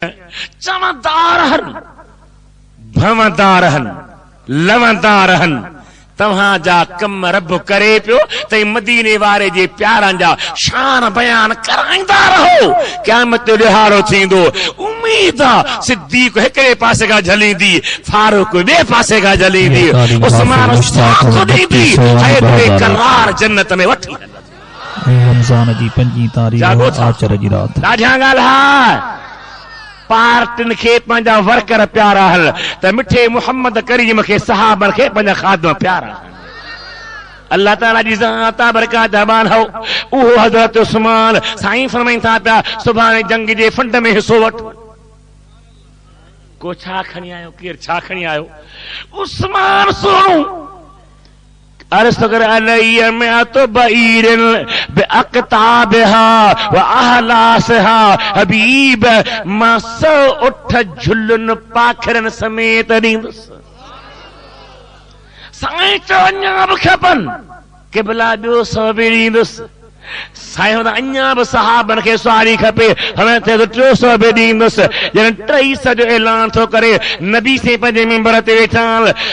चमदारहन भवदारहन लवदारहन तव्हां जा कम रब करे पियो त मदीने वारे जे प्यारनि जा शान बयान कराईंदा रहो। क़यामत जो ॾिहाड़ो थींदो, उम्मीद आहे सिद्दीक़ हिकिड़े पासे खां झलींदी, फारूक ॿिए पासे खां झलींदी, उस्मान साथ ॾींदी, हैदर करार जन्नत में वठी रमज़ान जी 5 तारीख़ आचर जी रात। ॾाढियां ॻाल्हि पार्टिन खे पंहिंजा वर्कर प्यारा हल त मिठे मुहम्मद करीम खे सहाबन खे पंहिंजा खादम प्यारा। अल्लाह ताला जी ज़ात बरकत जबान हो उहो हज़रत उस्मान साईं फरमाइनि था पिया सुभाणे जंग जे फंड में हिसो वठ। को छा खणी आयो, केर छा खणी आयो? उस्मान सोणो अरसगर अलैया में तो बईरन बेअक्ताबहा व अहलासहा हबीब मां 100 उठ झुलन पाखरन समेत ॾींदुसि। साईं चयो अञा बि खपनि, क़िबला ॿियो 100 बि ॾींदुसि। साईं अञा बि सहाबन खे सवारी खपे, हाणे थिए तो 300 बि ॾींदुसि। ॼण 300 जो ऐलान थो करे नबी से पंहिंजे मिंबर ते वेठा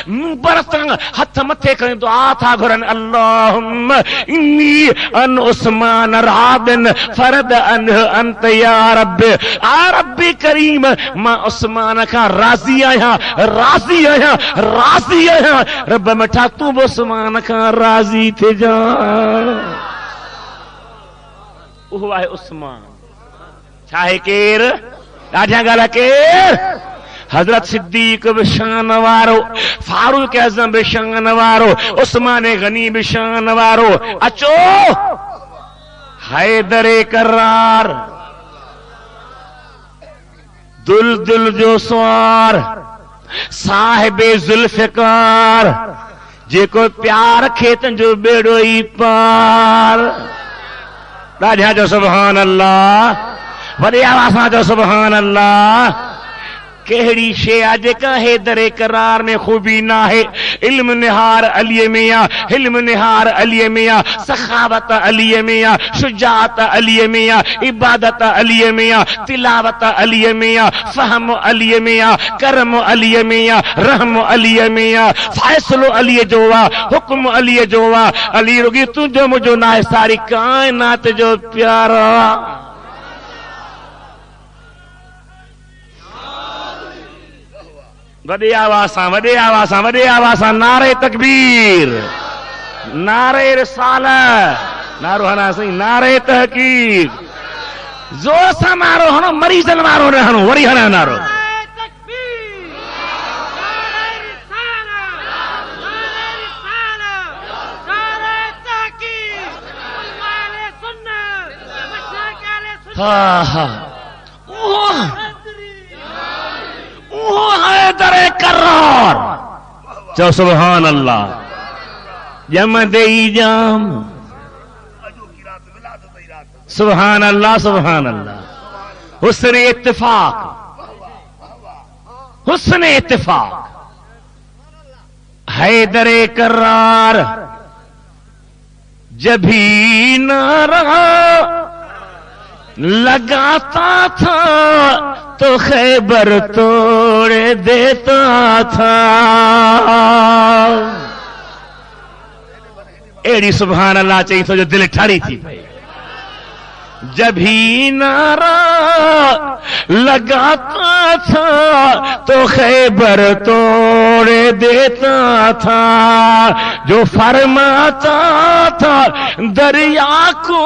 मिंबर तां हथ मथे खणी दुआ था घुरनि, अल्लाहुम्म इन्नी अन उस्मान रादिन फरद अन अंत या रब। आ रब्बी करीम मां उस्मान खां राज़ी आहियां, राज़ी आहियां, राज़ी आहियां। रब मिठा तूं बि उस्मान खां राज़ी थी जा। उहो आहे उस्मान। छा आहे केर? ॾाढियां ॻाल्हि केर? हज़रत सिद्दीक़ बि शान वारो, फारूक आज़म बि शान वारो, उस्मान गनी बि शान वारो। अचो हैदर करार दुल जो स्वार साहिबे जुल्फ़िकार जेको प्यार खेतन जो बेड़ो ई पार। ॾाढा जो सुभान अल्लाह, वॾे आवाज़ सां जो सुभान अल्लाह। कहिड़ी शइ आहे जेका हैदर करार में ख़ूबी न आहे? इल्म निहार अलीअ में आहे, हिल्म निहार अलीअ में आहे, सखावत अलीअ में आहे, शुजात अलीअ में आहे, इबादत अलीअ में आहे, तिलावत अलीअ में आहे, फ़हम अलीअ में आहे, करम अलीअ में आहे, रहम अलीअ में आहे, फ़ैसिलो अलीअ जो आहे, हुक्म अलीअ जो आहे। अली रुॻी तुंहिंजो मुंहिंजो न आहे, सारी काइनात जो प्यारा। वॾे आवाज़ सां, वॾे आवाज़ सां, वॾे आवाज़ सां नारे तकबीर, नारे रिसालत, नारो हणा साईं, नारे तहकीक। ज़ोर सां नारो हणो, मरीज़न वारो न हणो, वरी हणो नारो। हा हा हैदर करार चो सुभान अल्लाह। जम देई जाम सुभान अल्लाह, सुभान अल्लाह। हुस्न इत्तिफाक, हुस्न इत्तिफाक। हैदर करार जब भी नारा लगाता था तो खैबर तोड़ देता था। एड़ी सुभान अल्लाह चई तो जो दिल ठारी थी। जब ही नारा लगाता था तो खैबर तोड़ देता था, जो फरमाता था दरिया को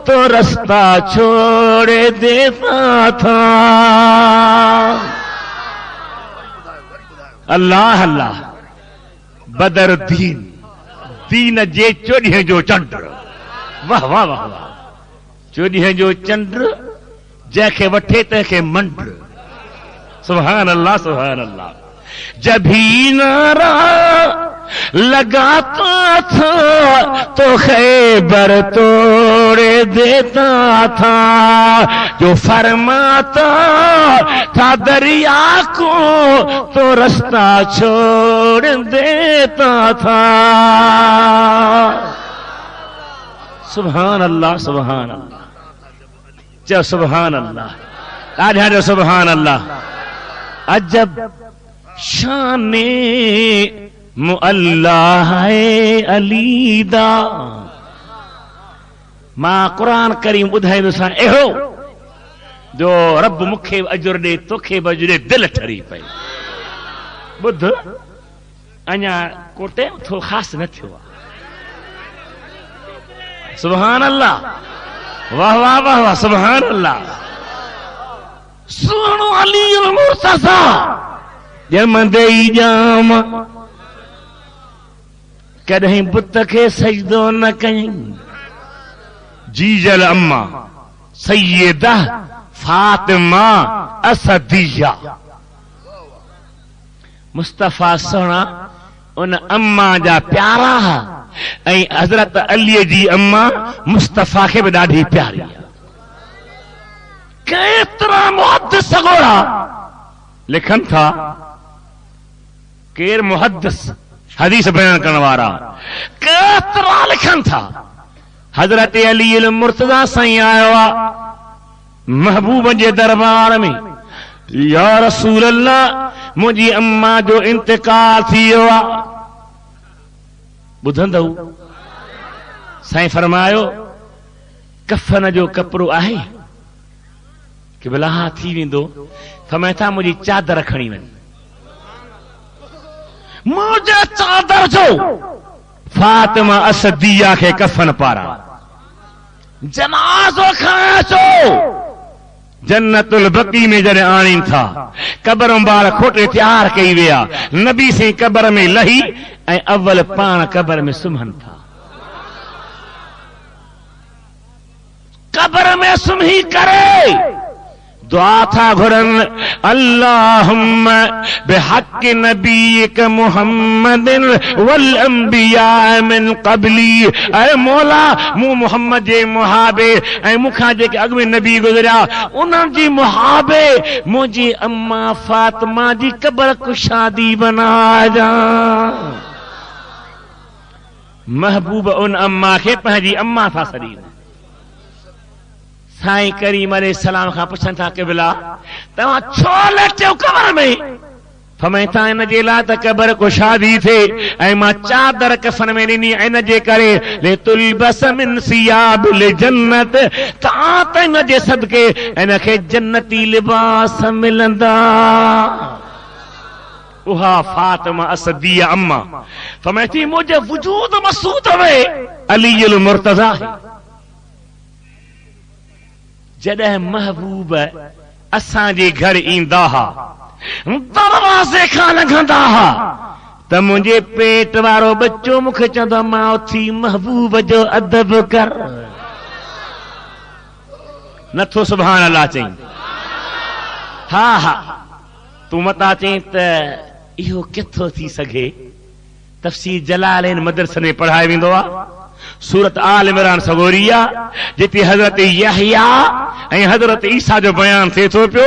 तो रास्ता छोड़ देता था। अल्लाह अल्लाह। बदर दीन, दीन जे चोॾहं जो चंड, वाह वाह वाह वाह। 14 जो चंड जंहिंखे वठे तंहिंखे मंड। सुभान अल्लाह, सुभान अल्लाह। जब भी नारा लगाता था तो खैबर तोड़ देता था, जो फरमाता था दरिया को तो रास्ता छोड़ देता था। सुभान अल्लाह, सुभान अल्लाह। सुभान अल्लाह। ॾाढा जो सुभान अल्लाह। अजब शान मुअल्ला है अली दा। मां कुरान करीम ॿुधाईंदुसां एहो जो रब मूंखे अजुर ॾे तोखे बि अजुर ॾे दिलि ठरी पई। ॿुध अञा को टाइम थो ख़ासि न थियो आहे। सुभान अल्लाह, वाह वाह वाह वाह, सुभान अल्लाह। सुहिणो अली मुर्तज़ा ॼमंदे ई ॼाम कॾहिं बुत खे सजदो न कयईं। जीजल अम्मा सैयदा फातिमा असदिया। मुस्तफ़ा सोना उन अम्मा जा प्यारा ऐं हज़रत अलीअ जी अम्मा मुस्तफ़ा खे बि ॾाढी प्यारी आहे। केतिरा मुहद्दिस ॻोल्हा लिखनि था, केर मुहद्दिस हदीस बयान करण वारा केतिरा लिखनि था। हज़रत अली मुर्तज़ा साईं आयो आहे महबूब जे दरबार में। या रसूल अल्लाह, मुंहिंजी अम्मा जो इंतकाल थी वियो आहे। ॿुधंदव साईं फरमायो कफन जो कपिड़ो आहे कि भला हा थी वेंदो। फरमाए था मुंहिंजी चादर खणी वञ। मुंहिंजे चादर जो फातिमा असदिया खे कफन पारां जनाज़ो खणे अचो। जन्नतुल बक़ी में जॾहिं आणीनि था, क़बर बार खोटे तैयार कई विया। नबी साईं क़बर में लही ऐं अव्वल पाण क़बर में सुम्हनि था। क़बर में सुम्ही करे दुआ था घुरनि, अल्लाहुम्मा बिहक़ नबीक मुहम्मदिन वल अंबिया मिन क़बली। ऐ मौला, मूं मुहम्मद जे मुहाबे ऐं मूंखां जेके अॻु में नबी गुज़रिया उन्हनि जी मुहाबे मुंहिंजी अम्मा फातिमा जी क़बर कुशादी बनाजा। महबूब उन अम्मा खे पंहिंजी अम्मा था सॾीनि। साईं करीम अलैहिस्सलाम खां पुछनि था क़िबला तव्हां छो लेटियो क़बर में? फरमाए था इन जे लाइ त क़बर कुशादी थिए ऐं मां चादर कफन में ॾिनी इन जे करे लितुलबस मिन सियाबिल जन्नत, तां त इन जे सदके इन खे जन्नती लिबास मिलंदा। उहा फातिमा असदिया अम्मा फरमाए थी मुंहिंजे वजूद मसूद में अलीउल मुर्तज़ा। जॾहिं महबूब असांजे घर ईंदा हुआ, दरवाज़े खां लंघंदा हुआ त मुंहिंजे पेट वारो बच्चो मूंखे चवंदो मां उथी महबूब जो अदब कर। नथो सुभान अल्लाह चई? हा हा, तूं मता चई त इहो किथो थी सघे? तफ़सीर जलालैन मदरसे में पढ़ायो वेंदो आहे। सूरत आल इमरान सगोरिया जिते हज़रत यहया ऐं हज़रत ईसा जो बयान थिए थो पियो।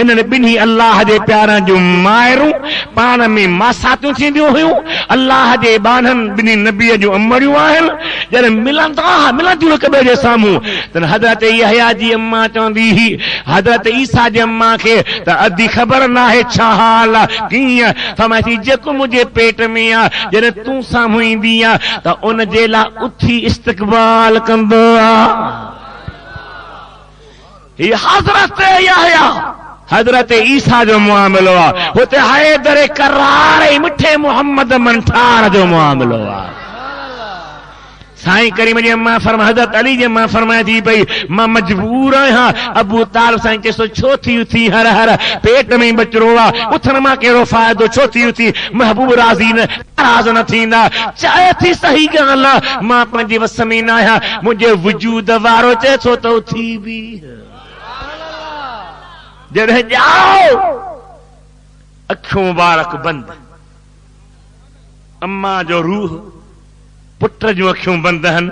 इन्हनि ॿिन्ही अल्लाह जे प्यारनि जूं माइरूं पाण में मासातियूं थींदियूं हुयूं। अल्लाह जे बाननि ॿिन्ही नबीअ जूं अमड़ियूं आहिनि। जॾहिं मिलंदियूं हिक ॿिए जे साम्हूं त हज़रत यहया जी अम्मा चवंदी हुई हज़रत ईसा जी अम्मा खे त अधी ख़बर न आहे छा हाल आहे कीअं। फरमाए थी जेको मुंहिंजे पेट में आहे जॾहिं तूं साम्हूं ईंदी आहे त उन जे लाइ उथी इस्तक़बाल कंदो आहे। हज़रत यहया हज़रत ईसा जो मुआमिलो आहे। हुते हैदर करार ऐं मिठे मोहम्मद मंठार जो मुआमिलो आहे। साईं करीम जी अम्मा फरमा हज़रत अली जी अम्मा फरमाए थी पई मां मजबूर आहियां। अबू तालिब साईं चएसो छो थी उथी हर हर पेट में बचड़ो आहे उथण मां कहिड़ो फ़ाइदो? छो थी उथी? महबूब राज़ी नाराज़ न थींदा। चए थी सही ॻाल्हि आहे मां पंहिंजे वस में न आहियां। मुंहिंजे वजूद वारो चए थो त उथी बि। जॾहिं ॼाओ अखियूं मुबारक बंदि, अम्मा जो रूह पुट जूं अखियूं बंदि आहिनि।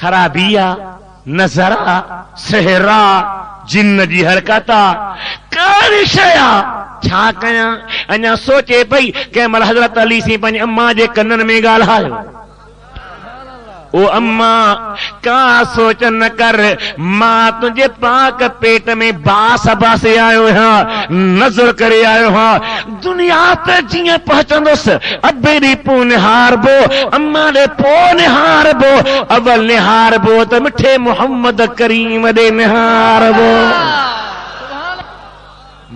ख़राबी आहे, नज़र आहे, सिहर आहे, जिन जी हरकत आहे, कहिड़ी शइ आहे छा कयां? अञा सोचे पई कंहिं महिल हज़रत अली साईं पंहिंजी अम्मा जे कननि में ॻाल्हायो। او اما کا سوچ نہ کر ماں تجھے پاک پیٹ میں باس باسے آئے ہاں نظر کرے آئے ہاں دنیا تے جیے پہنچندس ابے دی پو نہار بو اما دے پو نہار بو اول نہار بو تے مٹھے محمد کریم دے نہار بو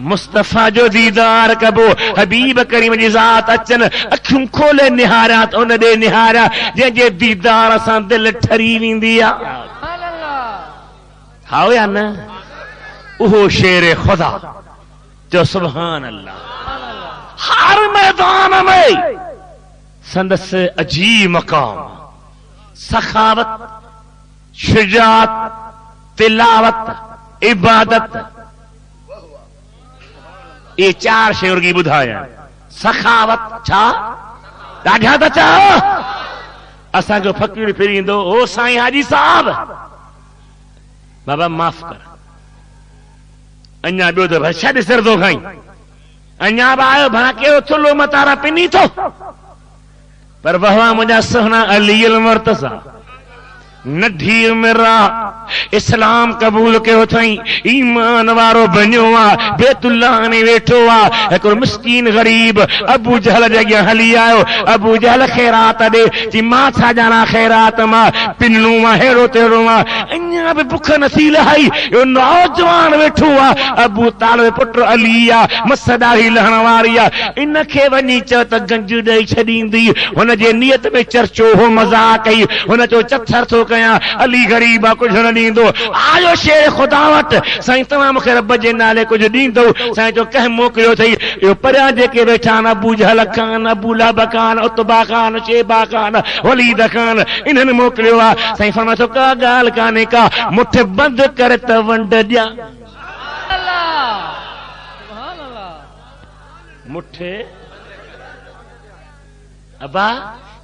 مصطفیٰ جو دیدار کبو حبیب کریم جی ذات اچن اکھوں کھولے نہارات ان دے نہارا جے جے دیدار اسان دل ٹھری ویندیا ہاو یا نا اوہ شیر خدا جو سبحان اللہ ہر میدان میں سندس عجیب مقام سخاوت شجاعت تلاوت عبادت یہ چار شعر کی بدھایا سخاوت چھا ڈاڈھا تا چاہو اساں جو فقیر پھریندو او سائیں حاجی صاحب بابا معاف کر انیا بیو تو چھڈ سر دو کھائیں انیا بایو بھا کے تھلو متارا پنی تو پر وہاں مجھا سہنا علی المرتضی نڈھی میرا اسلام قبول کے ہوتھائیں ایمان وارو بنیو بیت اللہ نے ویٹھو ایک مسکین غریب ابو جہل جگہ ہلی آئو ابو جہل خیرات دے چی ماں چھا جانا خیرات ماں پننو ماں ہیرو تیرو ماں انیا بھی بکھ نسیل ہائی یہ نوجوان ویٹھو ابو طالب پٹر علیہ مسدہ ہی لہنواریا انکھے ونی چوتا گنج دے چھڑین دی انہ جے نیت میں چرچو ہو مزاق ہی انہ چو چتھر تو کیا علی غریبہ کچھ نہ دیندو آجو شیر خداوت سائیں تمام خیر رب جے نالے کچھ دیندو سائیں جو کہ موکلو تھی یہ پریا جے کے بیٹھان ابو جہل خان ابو لہب خان عتبہ خان شیبہ خان ولید خان انہوں نے موکلو سائیں فرما تو کا گال کانے کا مٹھ بند کرتا ونڈ دیا مٹھ ابا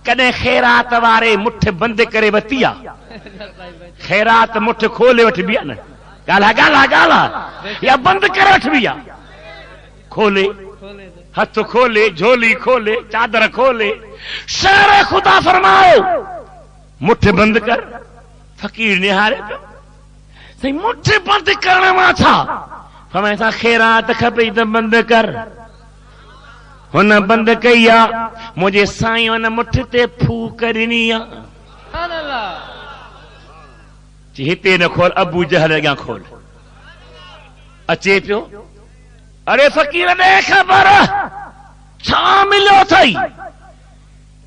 کنے خیرات وارے مٹھ بند کرے بتیا خیرات مٹھ کھولے وٹھ بیا نا گالا گالا گالا یا بند کرے وٹھ بیا کھولے ہتھ کھولے جھولی کھولے چادر کھولے شیر خدا فرماؤ مٹھ بند کر فقیر نہارے پہ سی مٹھ بند کرنا ماں تھا فرمائے تھا خیرات کھپی تو بند کر ہونا بند کیا مجھے سائیں ہونا مٹھ تے پھو کرنی چہتے نہ کھول ابو جہل گیا کھول اچے پیو ارے فقیر نے خبر چھا ملو تھائی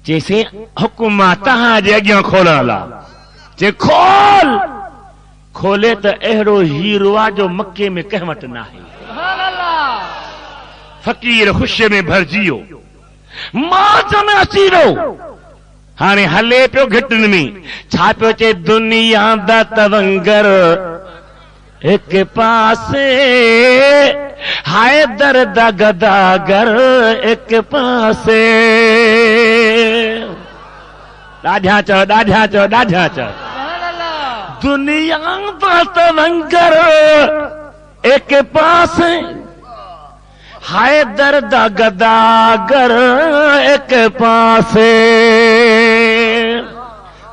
جیسے حکومت تہاں جے گیا کھولن لا جے کھول کھولے تو اہرو ہیروا جو مکے میں کہمت نہ ہے فقیر خوشی میں بھر جیو موج میں اچیرو ہانے ہلے پیو گھٹن میں چھا پیو چے دنیا دا تونگر ایک پاسے ہائے درد گداگر ایک پاسے ڈاڈھا چو ڈاڈھا چو ڈاڈھا چو دنیا دا تونگر ایک پاسے ہائے درد گداگر ایک پاسے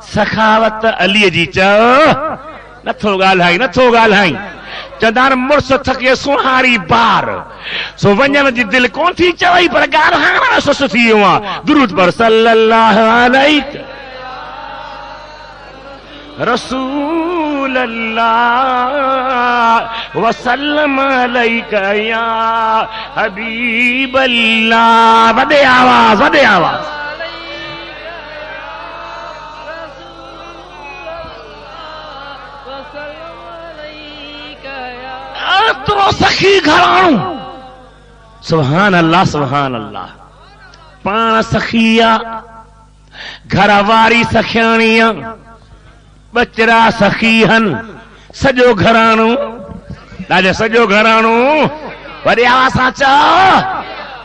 سخاوت علی جی چاو نتھو گالھائی نتھو گالھائی چندار مرس تھکے سوہاری بار سو ونجن جی دل کون تھی چوائی پر گالھانا سس تھی ہوا درود پر صلی اللہ علیہ رسول اللہ وسلم علیکہ یا حبیب اللہ ودے آواز ودے آواز تو سخی گھرانو سبحان اللہ سبحان اللہ پان سخیا گھرواری سخیانیاں بچرا سخیہن سجو گھرانو لاجے سجو گھرانو وڈے آسا چا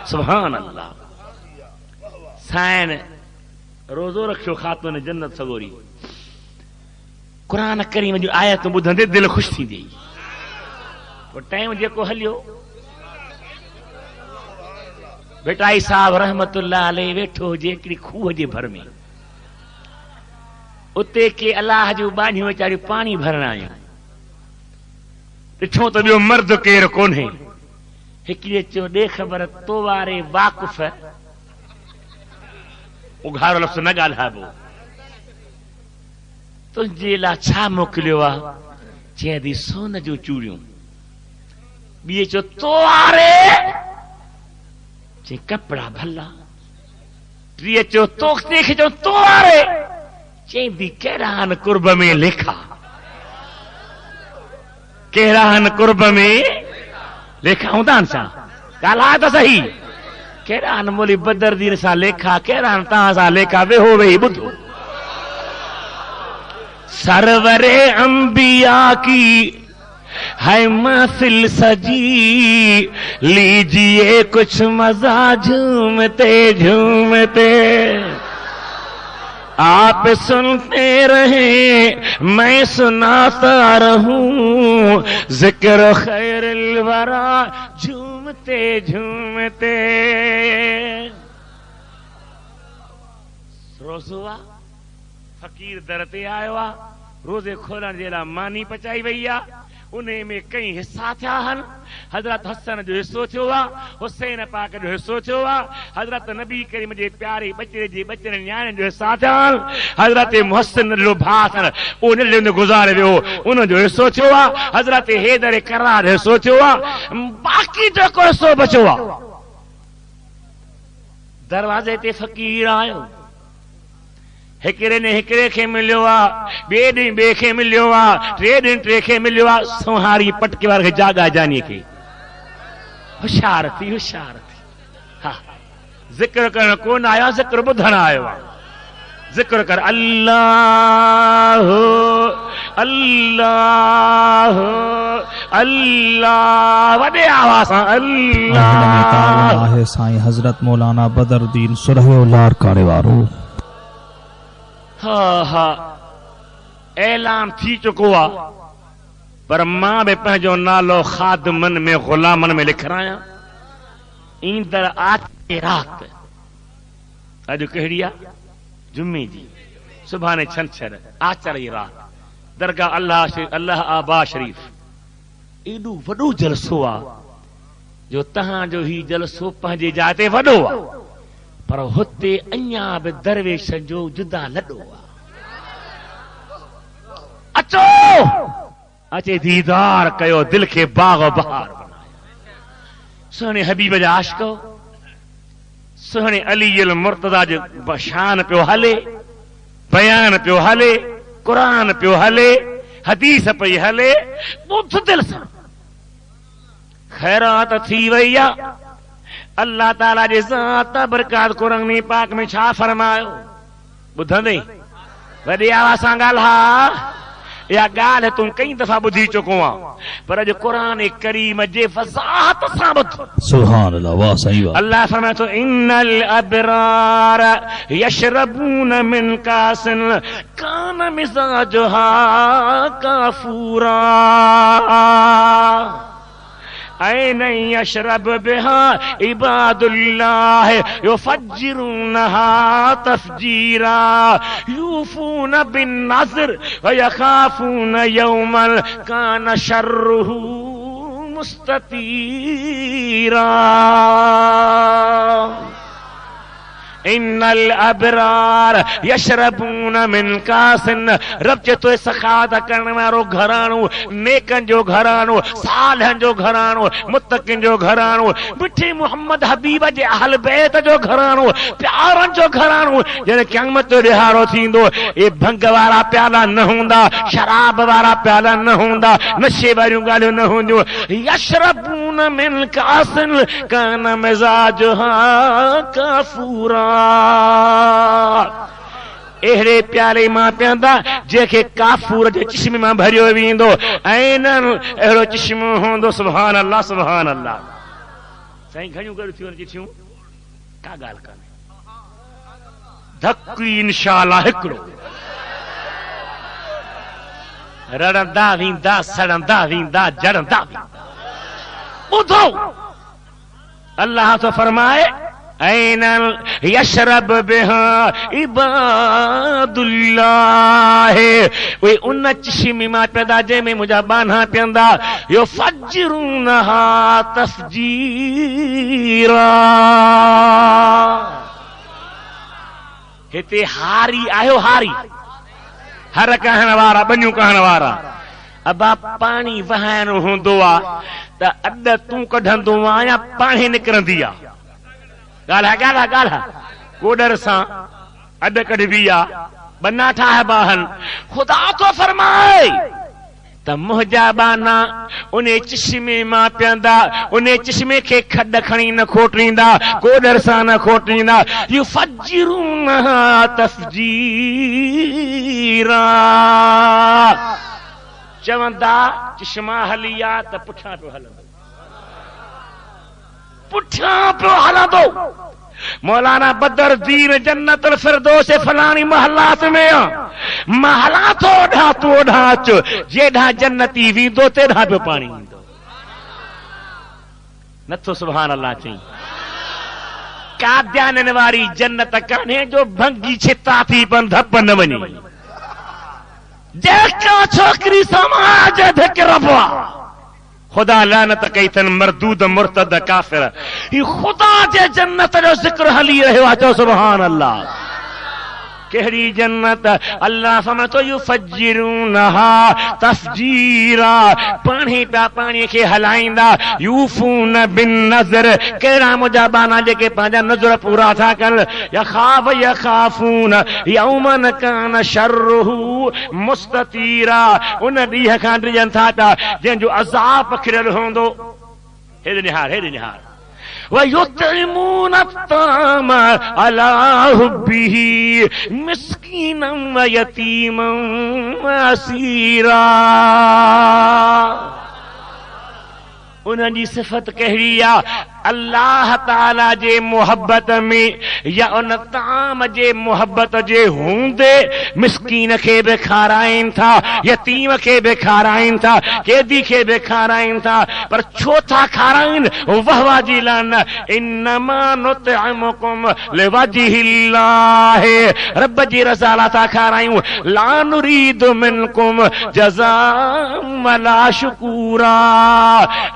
سبحان اللہ سائن روزو رکھو خاتون جنت سگوری قرآن کریم جو آیت بدھندے دل خوش تھی دی وہ ٹائم جے کو ہلیو بیٹائی صاحب رحمت اللہ علیہ ویٹھو جے کڑی خوہ جے بھر میں اتے کے اللہ جو باندھیوں وچاري پاڻي بھرڻ آيو ڏٺو ته ٻيو مرد ڪير ڪونهي هڪڙي چيو ڏي خبر تو واري واقف اگھارو لفظ نہ ڳالهائبو تنهنجي لاءِ ڇا موڪليو آهي چئي ٿي سون جو چوڙيون ٻي چيو تو واري چئي کپڙا ڀلا ٽي چيو تو کي چيو تو واري چئي ٿي ڪهڙا ان قرب ۾ لکا کهڙا ان قرب ۾ لکا ہوندا ان سان ڳالهائي ته صحيح کهڙا ان مولي بدردين سان لکا کهڙا ان تان سان لکا ويهو ويهي ٻڌو سرور انبیاء کی ہے محفل سجی لیجئے کچھ مزہ جھومتے جھومتے آپ سنتے رہیں میں سناتا رہوں ذکر خیر الورا جھومتے جھومتے روزوا فقیر در تے آयो आ روزے کھولण जे लाइ मानी पचाई वई आ उन में कई हिस्सा थिया आहिनि हज़रत हसन जो हिस्सो थियो आहे हुसैन पाक जो हिस्सो थियो आहे हज़रत नबी करीम जे प्यारे बचड़े जे बचड़े न्याणे जो हिस्सा थिया आहिनि हज़रत मुहसिन जो भाउ उन गुज़ारे वियो उन जो हिस्सो थियो आहे हज़रत हैदर करार जो हिस्सो थियो आहे बाक़ी जेको हिस्सो बचियो आहे दरवाज़े ते फ़क़ीर आयो हिकिड़े ने हिकिड़े खे मिलियो आहे ॿिए ॾींहुं ॿिए खे मिलियो आहे टे ॾींहुं टे खे मिलियो आहे सोहारी पटके वारे खे जाॻा जानीअ खे होशियार थी हा ज़िक्र करण कोन आयो ज़िक्र ॿुधण आयो आहे ज़िक्र कर अल्लाह अल्लाह अल्लाह वॾे आवाज़ सां अल्लाह आहे साईं हज़रत मौलाना बदरुद्दीन सुरहियो लारकाणे वारो हा ऐलान थी चुको आहे पर मां बि पंहिंजो नालो ख़ादिमन में ग़ुलामन में लिखायां ईंदड़ आख़िरी राति अॼु कहिड़ी आहे जुमे जी सुभाणे छंछर आचर जी राति दरगाह अल्लाह आबा शरीफ़ एॾो वॾो जलसो आहे जो तव्हांजो ही जलसो पंहिंजे जाइ ते वॾो आहे पर हुते अञा बि दरवेश जो जुदा लॾो आहे अचो अचे दीदार कयो दिल खे बाग बहार सुहिणे हबीब जा आशिको सुहिणे अली मुर्तज़ा जो शान पियो हले बयान पियो हले क़ुरान पियो हले हदीस पई हले ॿुध दिल सां खैरात थी वई आहे अल्लाह ताला जे ज़ात बरकात क़ुरान पाक में छा फरमायो ॿुधंदे वॾी आवाज़ सां ॻाल्हा या ॻाल्हि तूं कई दफ़ा ॿुधी चुको आहे पर अॼु क़ुरान करीम जे वज़ाहत सां ॿुध सुभान अल्लाह वाह सही वाह अल्लाह फरमाए थो इन्नल अबरार यशरबून मिन कासिन कान मिज़ाजुहा काफूरा ऐन यशरब बिहा इबादुल्लाह युफज्जिरूनहा तफजीरा यूफून बिन नज़र व यखाफून यौमन कान शर्रुहु मुस्ततीरा इन्नल अबरार यशरबून मिन कासिन रब चेतो सखात करण वारो घराणो नेकन जो घराणो सालहन जो घराणो मुत्तकिन जो घराणो मिठी मोहम्मद हबीब जे अहल बैत जो घराणो प्यारन जो घराणो जने क़यामत जो ॾिहाड़ो थींदो ए भंग वारा प्याला न हूंदा शराब वारा प्याला न हूंदा नशे वारियूं ॻाल्हियूं न हूंदियूं यशरबून मिन कासिन कान मिज़ाजुहा काफूरा अहिड़े प्यारे मां पीअंदा जंहिंखे काफूर जे चिश्मे मां भरियो वेंदो ऐं अहिड़ो चिश्मो हूंदो सुभान अल्लाह सुभान अल्लाह साईं घणियूं ॻाल्हियूं थियूं चिठियूं का ॻाल्हि कान्हे धक इंशाअल्लाह हिकिड़ो रड़ंदा वेंदा सड़ंदा वेंदा जड़ंदा वेंदा ॿुधो अल्लाह तो फरमाए ऐन यशरब बिहा इबादुल्लाह, उहे उन चश्मे मां पैदा जंहिंमें मुंहिंजा बाना पियंदा, यो फज्रुनहा तफजीरा। हिते हारी आयो, हारी हर कहण वारा, बनियूं कहण वारा। अबा पाणी वहाइणो हूंदो आहे त अॾ तूं कढंदो आहे या पाणी निकिरंदी आहे? ॻाल्हि ॻाल्हि कोडर सां अॾ कढबी आहे, बना ठाहिबा आहिनि। ख़ुदा तो फरमाए त मुंहिंजा बाना उन चश्मे मां पियंदा, उन चश्मे खे खॾ खणी न खोटींदा, कोडर सां न खोटींदा। युफज्जिरूनहा तफजीरा। चवंदा चश्मा हली आहे त पुठियां पियो हलंदो, पुठियां पियो हलंदो। मौलाना बदरुद्दीन जन्नतुल फिरदौस फलानी महलात में महलात ओढ़ा तू ओढ़ा अचो, जेॾां जन्नती वेंदो तेॾां पियो पाणी ईंदो। नथो सुभान अल्लाह चई? काद्याननि वारी जन्नत कान्हे जो भंगी छिता थी पन धप न वञे। जेका छोकिरी समाज धिक रबा, खुदा लानत कई अथनि मरदूद मुर्तद काफ़िर। ही खुदा जे जन्नत जो ज़िक्र हली रहियो आहे, चओ सुभान अल्लाह। कहिड़ी जन्नत? अल्लाह फरमाए थो युफज्जिरूनहा तफजीरा, पाणी पिया पाणीअ खे हलाईंदा। यूफून बिन नज़र, कहिड़ा मुंहिंजा बाना जेके पंहिंजा नज़र पूरा था कनि। यखाफून यौमन कान शर्रुहु मुस्ततीरा, उन ॾींहं खां ड्रिजनि था पिया जंहिंजो अज़ाब पखिड़ियल हूंदो। हेॾे निहार, हेॾे निहार। वयुतइमून अत्ताम अला हुब्बिही मिस्कीनम व यतीमम व असीरा। उनजी सिफ़त कहिड़ी आहे? अल्लाह ताला जे मोहब्बत में या उन ताम जे मोहब्बत जे हूंदे मिस्कीन खे बि खाराइनि था, यतीम खे बि खाराइनि था, कैदी खे बि खाराइनि था। पर छो था खाराइनि? वहवा जी लान, इन्नमा नुतइमुकुम लिवजहिल्लाह, रब जी रज़ा लाइ था खारायूं। ला नुरीदु मिनकुम जज़ाअन वला शुकूरा,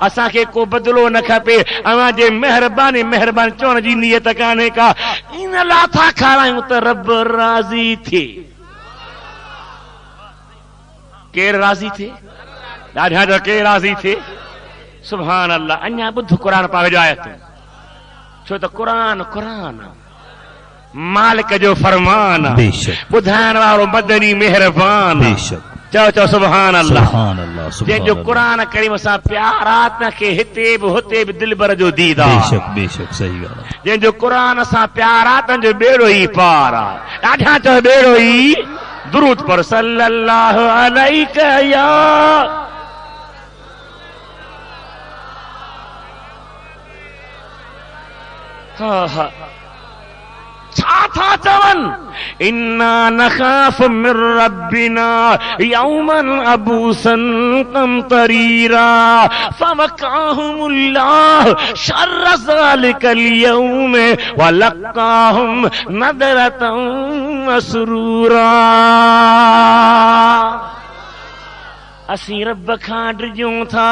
असांखे को बदिलो न खपे, अवां जे मेहरबानी मेहरबानी चवण जी नियत कान्हे का। इन लाइ था खारायूं त रब राज़ी थिए। केरु राज़ी थिए? ॾाढा जो केरु राज़ी थिए? सुभान अल्लाह। अञा ॿुध क़ुरान पाक जो आयत, छो त क़ुरान मालिक जो फरमान आहे, ॿुधाइण वारो मदनी मेहरबान। चओ चओ सुभान अल्लाह। जंहिंजो क़ुरान करीम सां प्यार आहे तंहिंखे हिते बि हुते बि दिलबर जो दीद आहे। बेशक बेशक सही ॻाल्हि आहे। जंहिंजो क़ुरान सां प्यार आहे तंहिंजो बेड़ो ई पार आहे। ॾाढा चओ बेड़ो ई दुरूद पर सल्लल्लाहु अलैका या छा था चवनि? इन्ना नखाफ मिर रब्बिना यौमन अबूसन कमतरीरा फवकाहुमुल्लाह शर्र ज़ालिकल यौम वलक्काहुम नदरतन वसरूरा। असीं रब खां डिॼूं था,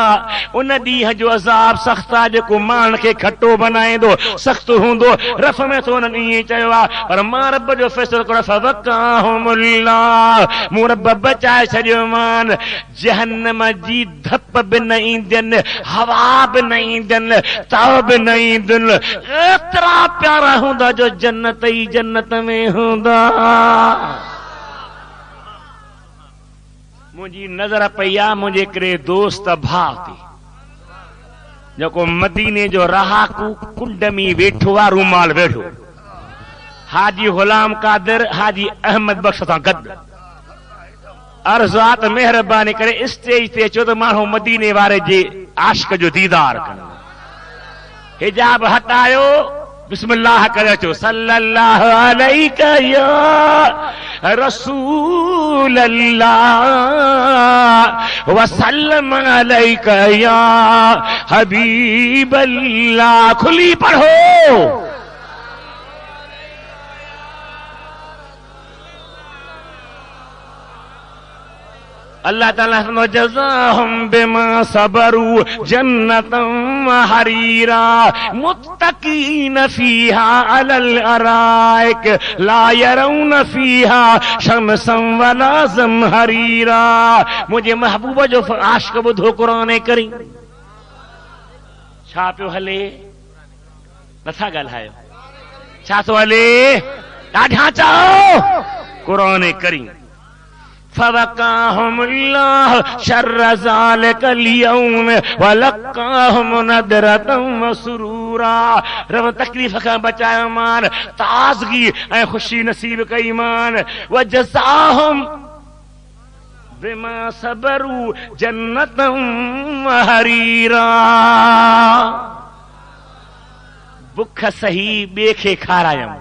उन ॾींहं जो अज़ाब सख़्त आहे जेको माण्हुनि खे खटो बनाईंदो, सख़्त हूंदो। रफ़ में थो उन्हनि ईअं चयो आहे, पर मां रब जो फ़ैसिलो कयो। फवकाहुमुल्लाह, मूं रब बचाए छॾियो मान। जहन्नम जी धप बि न ईंदनि, हवा बि न ईंदनि, ताव बि न ईंदनि। एतिरा प्यारा हूंदा जो जन्नत ई जन्नत में हूंदा। मुंहिंजी नज़र पई आहे मुंहिंजे हिकिड़े दोस्त भाउ ते, जेको मदीने जो रहाकू कुंड में वेठो आहे, रूमाल वेठो। हाजी गुलाम कादिर हाजी अहमद बख्श सां गॾु। अर्ज़ आहे त महिरबानी करे स्टेज ते अचो त माण्हू मदीने वारे जे आशिक जो दीदार कनि। हिजाब हटायो, बिस्मिल्लाह करे अचो। सल्लल्लाहु अलैका या रसूल अल्लाह वसल्लम अलैका या हबीब अल्लाह। खुली पढ़ो, اللہ تعالیٰ جزاہم بما صبروا جنتا وحریرا متقین فیہا علی الارائک لا یرون فیہا شمسا ولا زمہریرا. مجھے محبوبہ جو عاشق بدھو قرآن کریم چھا پیو ہلے نتھا ڳالهايو چھا تو ہلے ڏاڍا چاہو قرآن کریم. فوقاهم الله شر ذلك اليوم ولقاهم نضرة وسرورا. رب تکلیف کا بچایا مان تازگی اے خوشی نصیب کا ایمان. وجزاهم بما صبروا جنة وحريرا. بکھ صحیح بے کھے کھارایم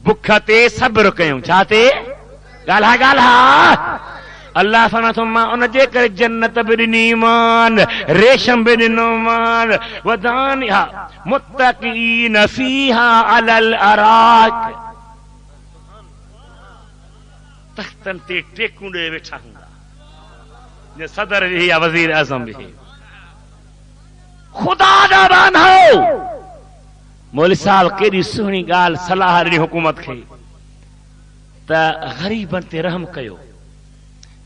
بکھ تے صبر کیوں چاہتے گالہا گالہا. اللہ فرماتا ماں ان جے کر جنت بدنی مان ریشم بدنو مان ودانہا متقین فیہا علی الارائک. تختن تے ٹیکوں دے بیٹھا ہوں صدر بھی یا وزیر اعظم بھی. خدا دا بان ہو مولوی صاحب کیڑی سونی گال صلاح ڈنی حکومت کھے تا غریبن تے رحم کیو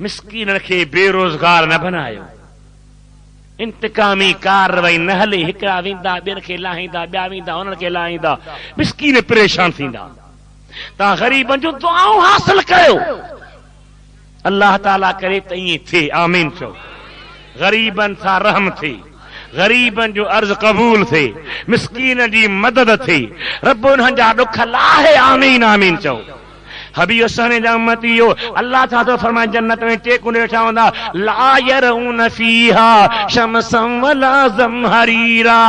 مسکینن کے بے روزگار نہ بنایو. انتقامی کاروائی نہ ہلے ہکڑا ویندا بین کے لاہیندا بیا ویندا انہن کے لاہیندا مسکین پریشان تھیندا. تا غریبن جو دعاؤں حاصل کیو اللہ تعالیٰ کرے تئیں تھے آمین چو. غریبن تھا رحم تھی غریبن جو عرض قبول تھے مسکین جی مدد تھی رب انہن جا ڈکھ لاہے آمین آمین چو. حبیب سنے جا امتیو اللہ تعالیٰ فرمائے جنت میں ٹیکوں بیٹھا ہوندا لا يرون فیہا شمسا ولا زمہریرا.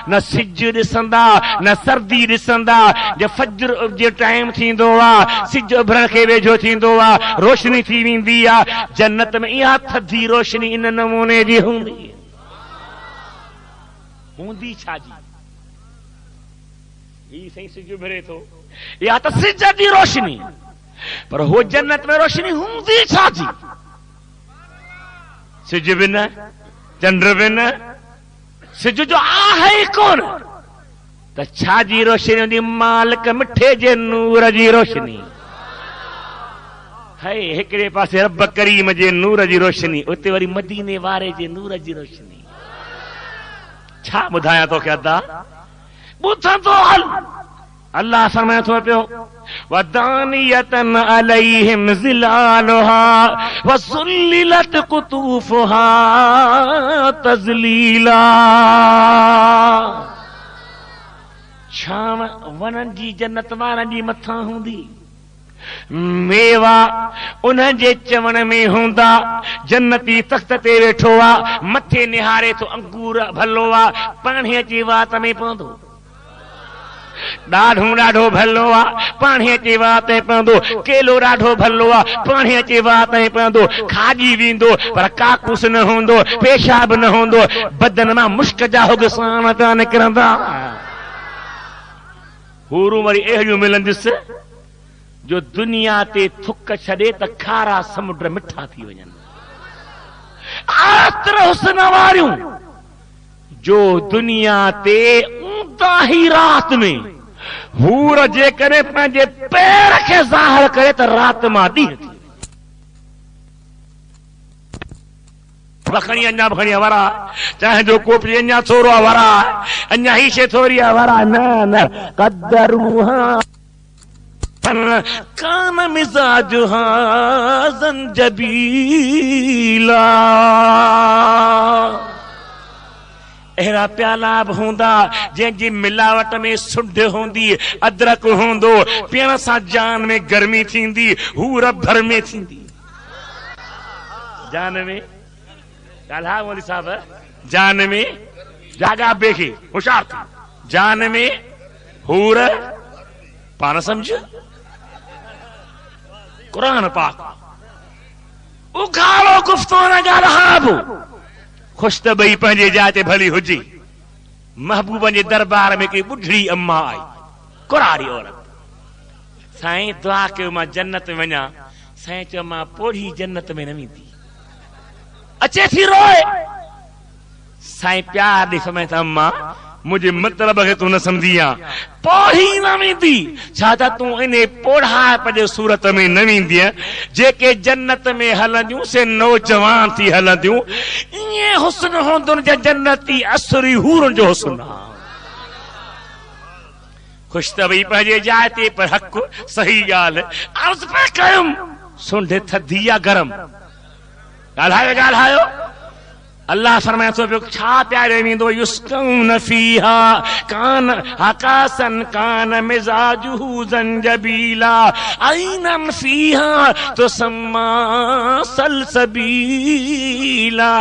نہ سج ڈسندا نہ سردی ڈسندا. جب فجر جو ٹائم تھیندو وا سج ابھرن کے ویجھو تھیندو وا روشنی تھی ویندی آ. جنت میں اها تھدی روشنی ان نمونے جی ہوندی ہوندی چھا جی ہی صحیح سج ابھرے تو یا تو سج دی روشنی پر وہ جنت میں روشنی ہوندی چھا جی. سج بن چنڈ بن سج جو آہے کون تو چھا جی روشنی ہوندی مالک مٹھے جے نور جی روشنی ہے. ہکڑے پاسے رب کریم جے نور جی روشنی اتنے وری مدینے وارے جے نور جی روشنی. چھا بدھایا تو کیا دا بدھا تو اللہ فرمایا تو پیو ودانیتن علیہم ظلالها وذللت قطوفها تذلیلا. چھاو ونن جی جنت وارن جی متھاں ہوندی میوا انہن جے چوڻ میں ہوندا. جنتی تخت تے ویٹھو آ متھے نہارے تو انگور بھلو آ پاڻीअ جی وات میں پوندو ڈاڈھو ڈاڈھو بھلو آ پاڻीअ جی وات میں پوندو. کیلو ڈاڈھو بھلو آ پاڻीअ جی وات میں پوندو. کھاجی ویندو پر کاکوس نہ ہوندو پیشاب نہ ہوندو بدن ماں مشک جا حگسان پیا نکرندا. ہورو وری اهڙيون ملندس جو دنیا تے تھک چھڑے تا کھارا سمنڈ مٹھا تھی وجن. آتر حسن واریوں جو دنیا تے اوندا ہی رات میں ہور جے کرے پنجے پیر کے ظاہر کرے تا رات ماں دی تھی. بخڑی انجا بخڑی ورا چاہے جو کوپی انجا تھورا ورا انجا ہی سے تھوری ورا نا قدروها کان مزاجها زنجبیلا. اہرا پیالہ ہوندا جن جی ملاوٹ میں سنڈ ہوندی ادرک ہوندو پیڑ سا جان میں گرمی تھیندی ہور بھر میں تھیندی. جان میں ڈالہا مولی صاحب جان میں جاگا بیکھی ہوشیار تھی جان میں ہور پانا سمجھ قرآن پاک اگھارو گفتوں نہ گالہابو خوش تو بھئی پنجے جاتے بھلی ہوجی. محبوبہ جے دربار میں کوئی بڑھڑی اماں آئی قراری عورت سائیں دعا کہ میں جنت میں ونیا سائیں چو ماں پوڑھی جنت میں نہ ویندی اچے تھی روئے سائیں پیار دی فرمائے ماں مجھے مطلب ہے تو نہ سمجھیا پوڑھی نہ ویندی چھاتا تو انہیں پوڑھا پجے صورت میں نہ ویندی جے کہ جنت میں ہلندیوں سے نوجوان تھی ہلندیوں یہ حسن ہوندن جا جنتی اسری حورن جو حسن خوش طبعی پہجے جائے پر حق صحیح گال عرض پہ قیم سنڈے تھدیا گرم گالہایو اللہ فرمائے تو چھا پیارے ویندو یسکون فیہا کان حقاسن کان مزاجہ زنجبیلا اینم فیہا تسمى سلسبیلا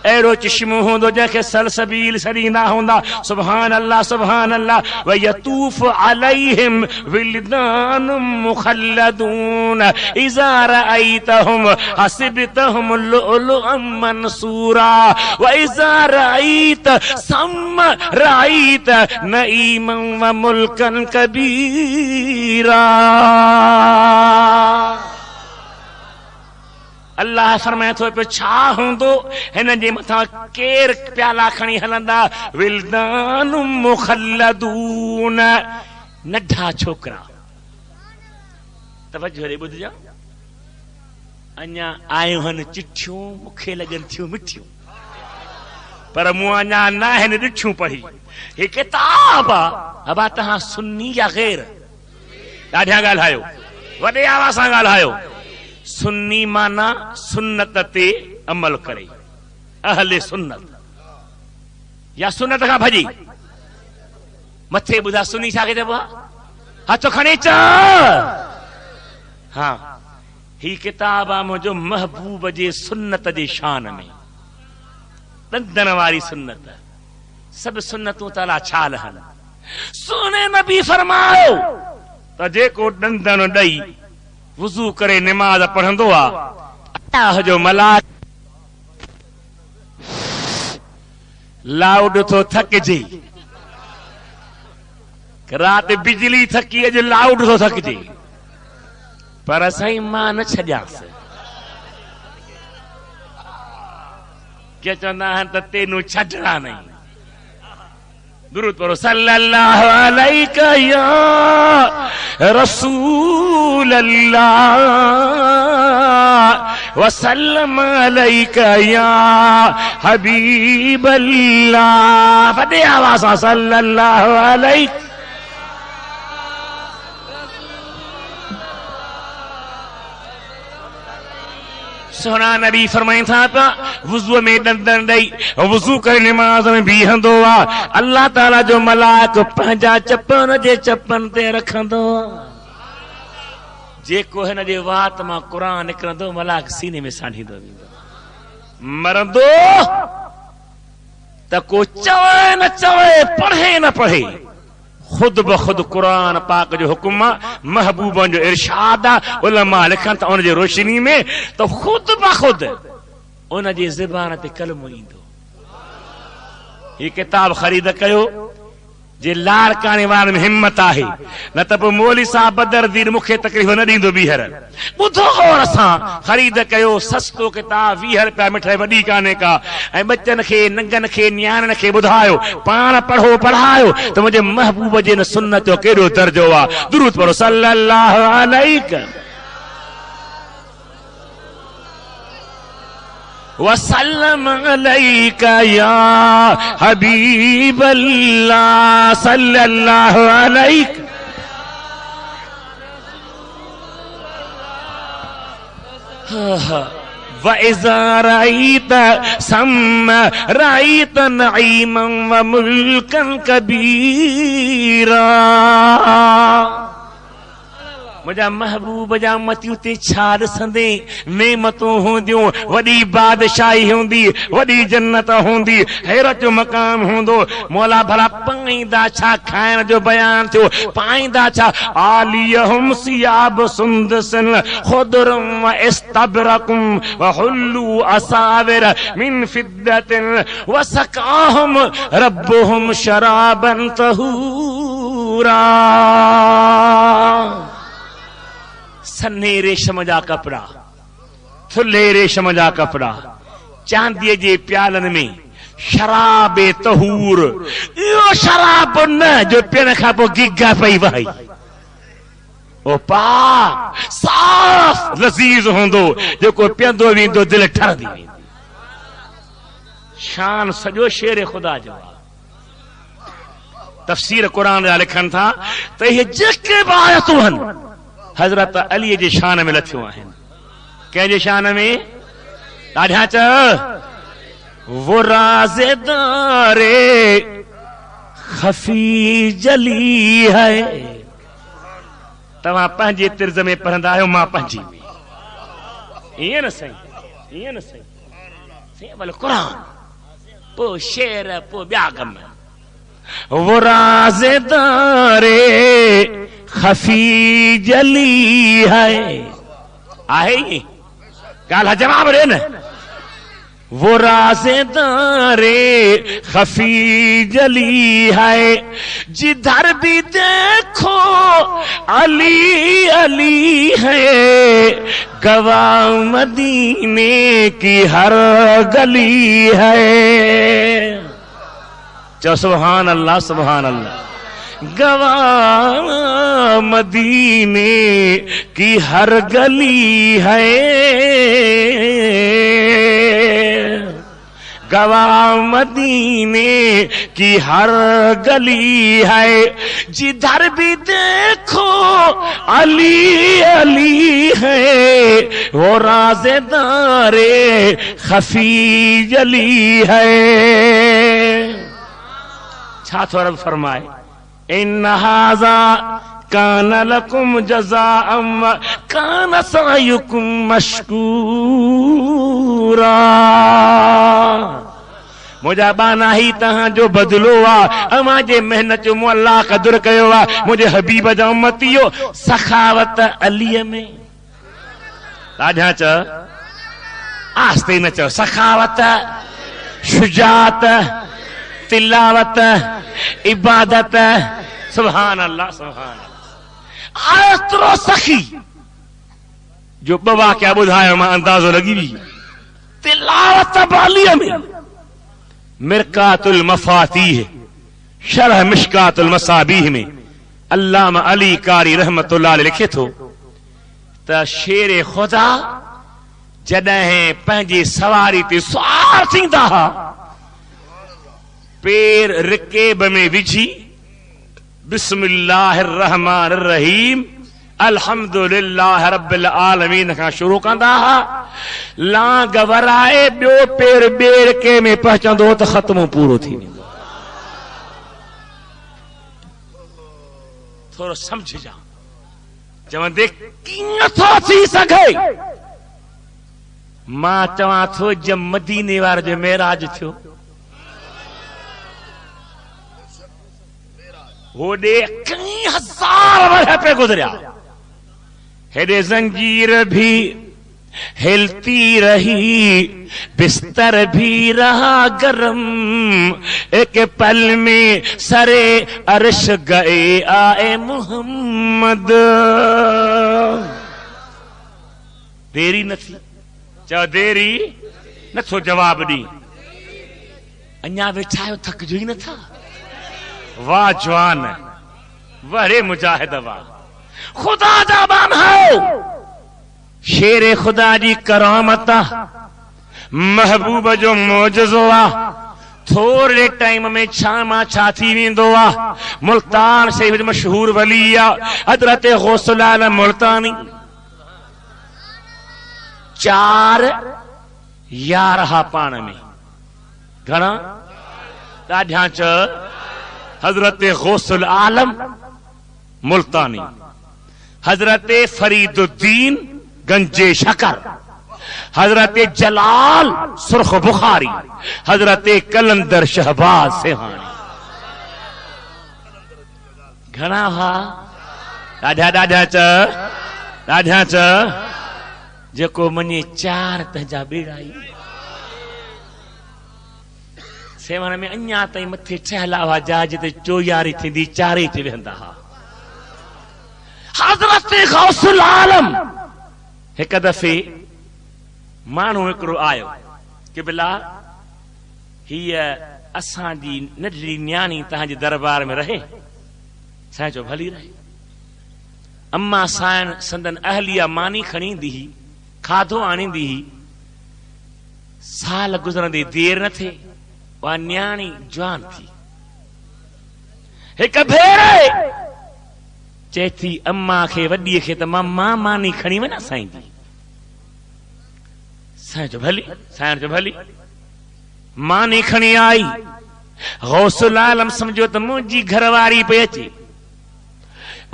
ایرو چشمو ہوندو جیکے سلسبیل سرینا ہوندا سبحان اللہ ویطوف علیہم ولدان مخلدون اذا رأیتہم حسبتہم لؤلؤا منصورا واذا رأیت ثم رأیت نعیما وملکا کبیرا اللہ فرمائے تو پہ چھا ہوندو ہن جے متھا کیر پیالہ کھنی ہلندا ولدان مخلدون نڈھا چھوکرا توجہ رے بدھ جا انیا آئیو ہن چٹھیوں مکھے لگن تھیوں مٹھیوں پر مو انیا نہ ہن ڈٹھیوں پڑھی یہ کتاب ابا تہاں سنی یا غیر ڈاڈھیا گال ہایو وڈے آوازاں گال ہایو سنی مانا سنت تے عمل کرے اہل سنت یا سنت کا بھجی متھے بدھا سنی چھا کے دبا ہاتھو کھنے چا ہاں ہی کتاب مجھو محبوب جے سنت جے شان میں دندن واری سنت سب سنتوں تعالی چھال ہن سونے نبی فرماؤ تو جے کو دندن ڈئی وضو کرے نماز پڑھندو اللہ جو ملاک لاؤڈ تو تھک جی رات بجلی تھکی ہے جو لاؤڈ تو تھک جی پر اسائی ماں نہ چھڑیا سے کیا چاہتا ہے تو تینوں چھڑنا نہیں درود پڑھو صلی اللہ علیہ یا رسول اللہ وسلم علیہ یا حبیب اللہ فدی آوازہ صلی اللہ علیہ سونا نبی فرمائیں تھا پا وضو میں دندن دئی وضو کر نماز میں بھی ہندو اللہ تعالیٰ جو ملاک پہنجا چپن جے چپن تے رکھندو جے کو ہے نا جے وات ماں قرآن نکرندو ملاک سینے میں سانڈھی دو مرندو تا کو چوئے نہ چوئے پڑھے نہ پڑھے خود بخود قرآن پاک جو حکم محبوبان جو ارشاد علماء لکھن تا ان جے روشنی میں تو خود بخود ان جے زبان تے کلمہ ایندو یہ کتاب خرید کیو جے لار کانے والے میں ہمت آہے نہ تب مولی صاحب بدر دین مکھے تکلیف نہ دیندو بیہر بدھو اور اساں خرید کیو سستو کتاب 20 روپیہ مٹھائی وڈی کانے کا اے بچن کے ننگن کے نیانن کے بدھایو پان پڑھو پڑھایو تو مجھے محبوب جے نے سنت کیڑو درجو وا درود پڑھو صلی اللہ علیہ وسلم علیک یا حبیب اللہ صلی اللہ علیک وَإِذَا رَأَيْتَ ثَمَّ رَأَيْتَ نَعِيمًا وَمُلْكًا كَبِيرًا مجھا محبوب جا متیوں تے چھاڑ سندے نعمتوں ہوندیوں وڈی بادشاہی ہوندی وڈی جنت ہوندی حیرت جو مقام ہوندو مولا بھلا پائندہ چھا کھائن جو بیان تھو پائندہ چھا آلیہم سیاب سندسن خضرم و استبرقم و حلو اساور من فدت و سقاہم ربهم شرابا طہورا सन्हे रेशम जा कपिड़ा, थुल्हे रेशम जा कपिड़ा, चांदीअ जे प्यालनि में शराब तहूर, इहो शराब न जो पीअण खां पोइ गिगा पई वही, ओ पाक साफ़ लज़ीज़ हूंदो जेको पीअंदो वेंदो दिलि ठरंदी वेंदी। शान सॼो शेर ख़ुदा जो आहे। तफ़सीर क़ुरान जा लिखनि था त इहे जेके बि आयतूं आहिनि हज़रत अलीअ जे शान में लथियूं आहिनि। कंहिंजे शान में? ॾाढा चओ वो राज़ेदारे खफ़ी जली है। तव्हां पंहिंजे तिर्ज़ में पढ़ंदा आहियो, मां पंहिंजी में। ईअं न सही, ईअं न सही, सही भले क़ुरान पोइ शेर पोइ ॿिया कम। वो राज़ेदारे खफ़ी जली है, आहे ई ॻाल्हि जवाब ॾे न। वो राज़ेदारे खफ़ी जली है, जिधर भी देखो अली अली है, गवाह मदीने की हर गली है। चलो सुभान अल्लाह, सुभान अल्लाह। गवाह मदीने की हर गली है, गवाह मदीने की हर गली है, जिधर भी देखो अली अली है, वो राज़ेदारे खफ़ी जली है। छा थो रब फरमाए, इन हाज़ा कान लकुम जज़ाअम व कान सअयुकुम मशकूरा। मुंहिंजा बाना ही तव्हां जो बदिलो आहे, अमां जे महिनत जो मूं अल्लाह क़दुरु कयो आहे। मुंहिंजे हबीब जा उम्मतियो सखावत अलीअ में। ॾाढा चओ, आस्ते न चओ, सखावत, शुजात, तिलावत, इबादत, सुभान अल्लाह, सुभान अल्लाह। एतिरो सखी जो बाबा क्या ॿुधायो, मां अंदाज़ो लॻी वई। तिलावत बालीअ में मिरकातुल मफातीह शरह मिशकातुल मसाबीह में अल्लामा अली कारी रहमतुल्लाह अलैह लिखे थो त शेर ख़ुदा जॾहिं पंहिंजी सवारी ते सवार थींदा हुआ, पैर रिकेब में विझी बिस्मिल्लाहिर रहमानिर रहीम अल्हम्दुलिल्लाह रब्बिल आलमीन खां शुरू कंदा हुआ। लांग वराए ॿियो पैर ॿेड़के में पहुचंदो त ख़त्मो पूरो थी वेंदो। थोरो समझ जा, चवंदे कीअं थो थी सघे। मां चवां थो जब मदीने वारे जो मेराज थियो, होॾे कई हज़ार वर्ष पे गुज़रिया, हेॾे ज़ंजीर भी हिलती रही, बिस्तर भी रहा गरम, एक पल में सरे अर्श गए आए मोहम्मद। देरी न थी, चओ देरी नथो जवाब ॾी, अञा वेठा आहियो, थकिजो ई नथा। वाह जवान, वरे मुजाहिद, वाह खुदा जा बान है। शेर खुदा जी करामत, महबूब जो मोजज़ो आहे। थोड़े टाइम में छा मां छा थी वेंदो आहे। मुल्तान शरीफ मशहूर वली आहे हज़रत गौसुल आलम मुल्तानी। 4 यार हा पाण में, घणा? ॾाढा च। हजरत गौसुल आलम मुल्तानी, हजरत फरीदुद्दीन गंजे शकर, हजरत जलाल सुर्ख बुखारी, हजरत कलंदर शहबाज सिहानी। घणा हा? ॾाढा ॾाढा च, ॾाढा च। जेको मञे 4 तंहिंजा बेड़ाई। सेवन में अञा ताईं मथे ठहियल हुआ जहाज ते चोयारी थींदी, 4 ते वेहंदा हुआ। حضرت غوث العالم ایک دفعے مانو ہکڑو آیو کہ بلا ہی اسان جی نڈڑی نیانی تہاں جی دربار میں رہے. سائیں چو بھلی رہے. اما سائن سندن اہلیہ مانی کھڑی دی ہی کھادو آنی دی ہی. سال گزرن دی دیر نہ تھے وہ نیانی جوان تھی. ایک بھیرے چیتی اما کے وڈی کے تو ماں مانی کھڑی میں نہ سائیں دی. سائن چو بھلی سائن چو بھلی مانی کھڑی آئی. غوث العالم سمجھو تو مجھے گھر واری پہ اچے.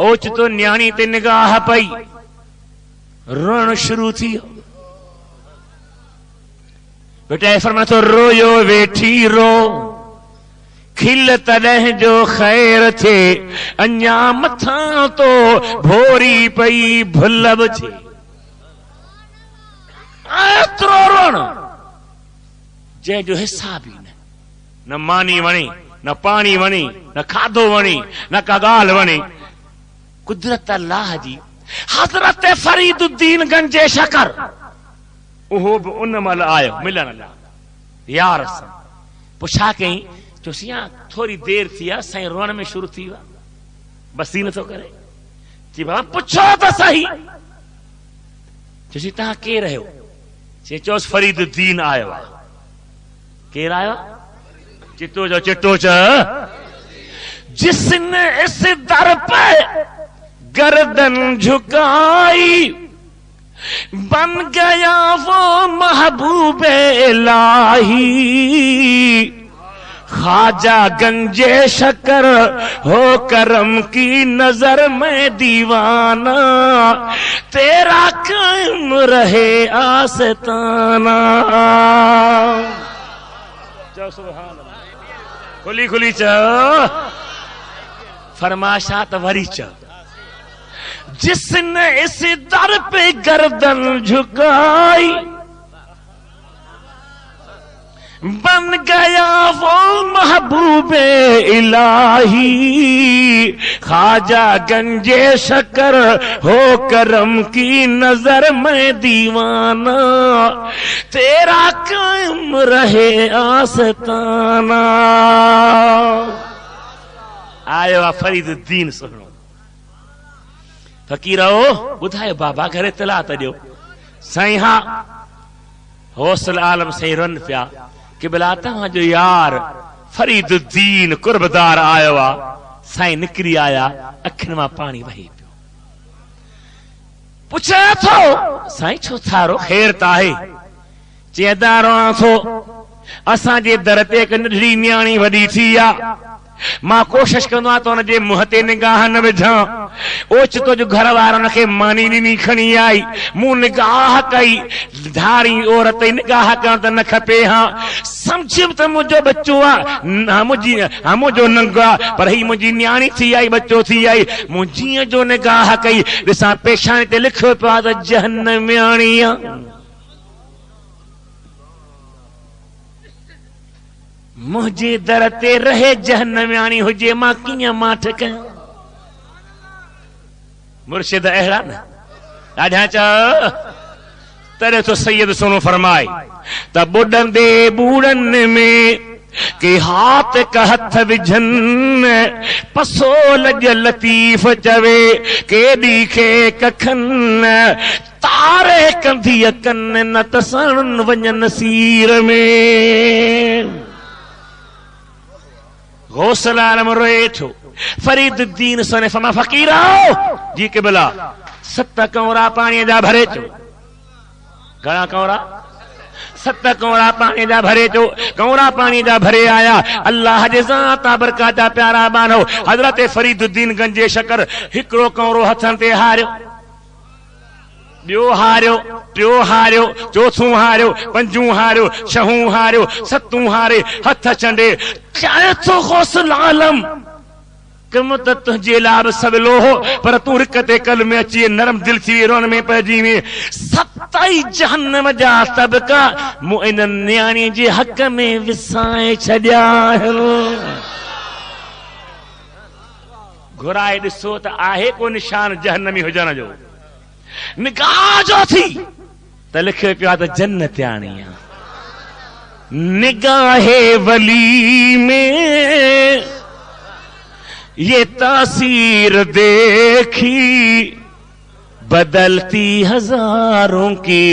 اوچ تو نیانی تے نگاہ پئی رونا شروع تھی. بیٹا فرمایا تو رویو ویٹھی رو کھل تڑہ جو خیر تھے انیا متھاں تو بھوری پئی بھلب تھے. ایترو رونا جے جو حصہ بھی نہ مانی ونی نہ پانی ونی نہ کھادو ونی نہ کگال ونی. قدرت اللہ جی حضرت فرید الدین گنجے شکر وہ بھی ان مل آئے ملن اللہ یا رسم پوچھا کہیں جو سیاں تھوڑی دیر تھی سائیں رونے میں شروع تھی بس ہی نہ تو کرے جی بابا پوچھو تو صحیح جو سی تہاں کے رہے ہو. چوس فرید الدین آئے وا کے آیا چٹو جو چٹو چ جس نے اس در پہ گردن جھکائی بن گیا وہ محبوب الہی. خواجہ گنجے شکر ہو کرم کی نظر میں دیوانہ تیرا قائم رہے آستانہ. سبحان اللہ کھلی کھلی چا فرماشات وری چا جس نے اس در پہ گردن جھکائی بن گیا وہ محبوب الہی. خواجہ گنجے شکر ہو کرم کی نظر میں دیوانہ تیرا قائم رہے آستانہ. آئے فرید الدین سنو فقیرو بدھائے بابا گھر اطلاع دیو. سائیں ہاں غوث العالم سے رن پیا کہ بلا تہاں جو یار فرید الدین قربدار آیا وا. سائیں نکری آیا اکھن ماں پانی وہی پیو. پوچھا تو سائیں چھو تھارو خیر تاہے چیدارو آنسو اسان جے در تے ایک نڈڑی نیانی وڈی تھی یا ماں کوشش کرنا تو ان جے منہ نگاہ نہ وجھاں. اوچ تو جو گھر وارن کے مانی نہیں کھنی آئی منہ نگاہ کئی دھاری عورت نگاہ کرن تے نہ کھپے. ہاں سمجھم تے مجھو بچو مجھو ننگا پر ہی مجھے نیانی تھی آئی بچو تھی آئی مجھے جو نگاہ کئی ڈساں پیشانی تے لکھو پیا جہنمیانیاں. مجھے درتے رہے جہنمیانی ہوجے ماں کیاں ماں ٹھکاں. مرشد احرا ڈاڈھا چا ترے تو سید سنو فرمائے تا بڑھن دے بوڑھن میں کہ ہاتھ کا ہتھ وجھن پسو لج لطیف چوے کہ دیکھے ککھن تارے کندھی اکن نہ تسن ونجن سیر میں. غوث العالم روئے چھو فرید الدین سنے فرما فقیراؤ جی کے بلا 7 کورا پانی جا بھرے چھو. گھنا کورا 7 کورا پانی جا بھرے چھو. کورا پانی جا بھرے آیا اللہ جے ذاتا برکاتا پیارا بانو. حضرت فرید الدین گنجے شکر ہکڑو کورو ہتھن تے ہاریو ॿियो हारियो टियों हारियो चौथों हारियो पंजों हारियो छहों हारियो सतों हारे हथ चंडे चाहे तो गौस आलम कम त तुझे लाभ सब लोहो पर तू रिकते कल में अची नरम दिल थी रोन में पजी में 27 जहन्नम जा तबका मु इन न्याणी जे हक में विसाए छड्या. घुराए ॾिसो त आहे को निशान जहन्नमी हुजण जो, निगाह जो थी त लिखियो पियो आहे त जन्नत आणी आहे। निगाहे वली में ये तासीर देखी, बदलती हजारों की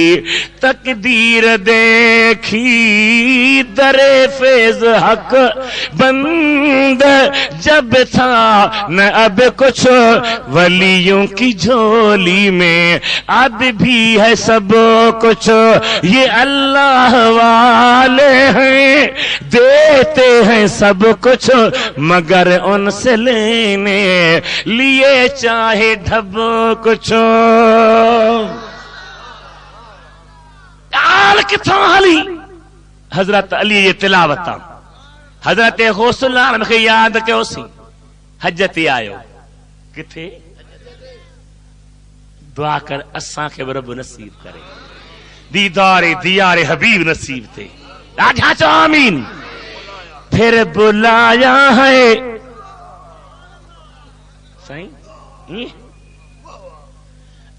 तकदीर देखी, दरे फैज हक बंद जब था न अब कुछ वलियों की झोली में अब भी है सब कुछ, ये अल्लाह वाले हैं देते हैं सब कुछ, मगर उनसे लेने लिए चाहे ढब कुछ। आल किथां हली? हजरत अली जी तिलावत। हजरत गौसुल्लाह मूंखे यादि कयोसीं, हज ते आयो किथे? दुआ कर असांखे बि रब नसीब करे, दीदारे दियारे हबीब नसीब थे। ॾाढा चओ आमीन। फिर बुलाया है साईं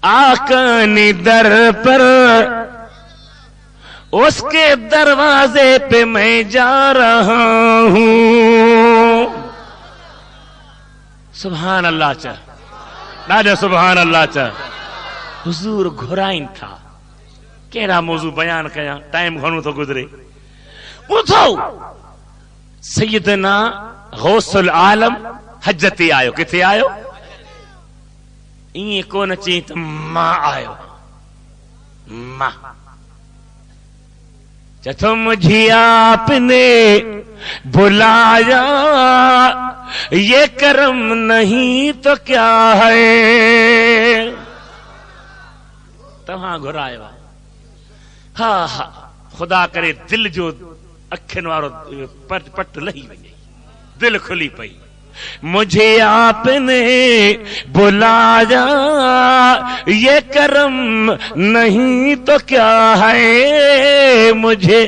आका ने दर पर, उसके दरवाजे पे मैं जा रहा हूं। सुभान अल्लाह चा, ॾाढा सुभान अल्लाह चा। हुजूर घुराइन था, कहिड़ा मौजू बयान कयां, टाइम घणो थो गुज़रे। ॿुधो, सैयदना गौसुल आलम हज ते आयो। किथे आयो? ईअं कोन चई त मां आयो, मां चथो मुझे आपने बुलाया, ये करम नहीं तो क्या है। तव्हां घुरायो। हा हा, खुदा करे दिल जो अखियुनि वारो पट लही वञे, दिल खुली पई। मुझे आपने बुलाया, ये करम नहीं तो क्या है। मुझे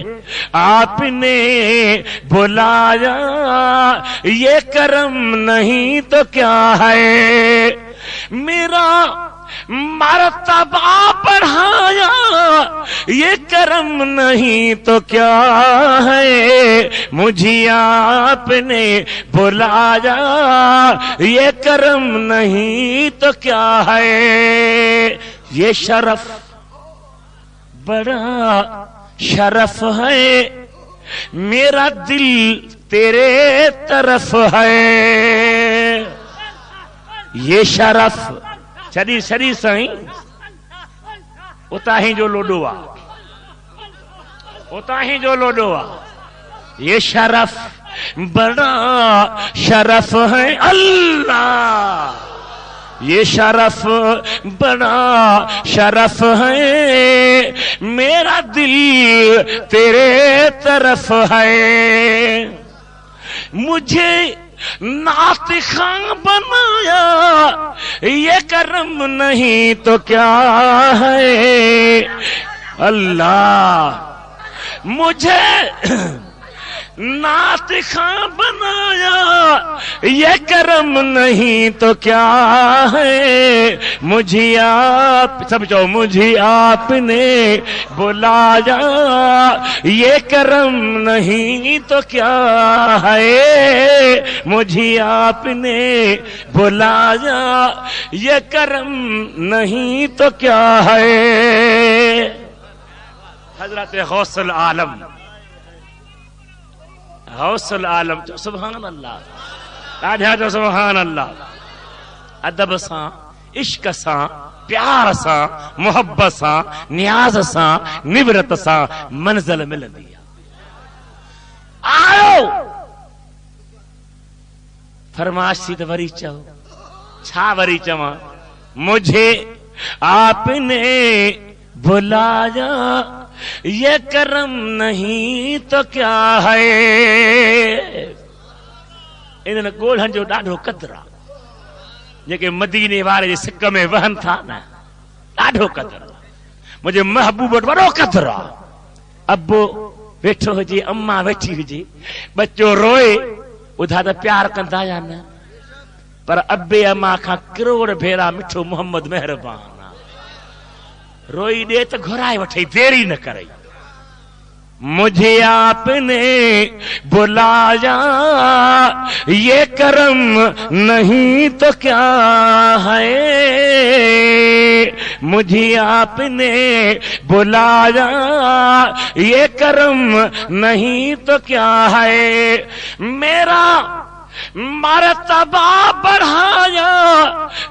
आपने बुलाया, ये करम नहीं तो क्या है। मेरा मर्तबा बढ़ाया, ये करम नहीं तो क्या है। मुझे आपने बुलाया, ये करम नहीं तो क्या है। ये शरफ बड़ा शरफ है, मेरा दिल तेरे तरफ है। ये शरफ छड़ी छड़ी साईं, उतां ही जो लोडो आ, उतां ही जो लोडो आ। ये शरफ बड़ा शरफ है अल्लाह, ये शरफ बड़ा शरफ है, मेरा दिल तेरे तरफ है। मुझे नातिखा बनाया, ये करम नहीं तो क्या है। अल्लाह मुझे नातिखा बनाया, ये करम नहीं तो क्या है। मुझे आप सब जो मुझे आपने बुलाया, ये करम नहीं तो क्या है। मुझे आपने बुलाया, ये करम नहीं तो क्या है। हजरत गौसुल आलम, गौसुल आलम जो सुभान अल्लाह, ॾाढा जो सुभान अल्लाह। अदब सां, इश्क सां, प्यार सां, मोहब्बत सां, नियाज़ सां, निबरत सां मंज़िल मिलंदी आहे। आयो फरमाइश थी त वरी चओ, छा वरी चवां? मुझे आपने बुलाया, ये करम नहीं तो क्या है। इन्हनि ॻोढ़नि जो ॾाढो क़दुरु आहे, जेके मदीने वारे जे सिक में वहनि था न, ॾाढो क़दुरु आहे। मुंहिंजे महबूब वटि वॾो क़दुरु आहे। अबो वेठो हुजे, अम्मा वेठी हुजे, बच्चो रोए, ॿुधा त प्यार कंदा या न? پر ابے اما کھا کروڑ بھیرا مٹھو محمد مہربان روئی دے تو گھرائے وٹھے دیری نہ کرے مجھے آپ نے بلایا یہ کرم نہیں تو کیا ہے مجھے آپ نے بلایا یہ کرم نہیں تو کیا ہے میرا مرتبہ بڑھایا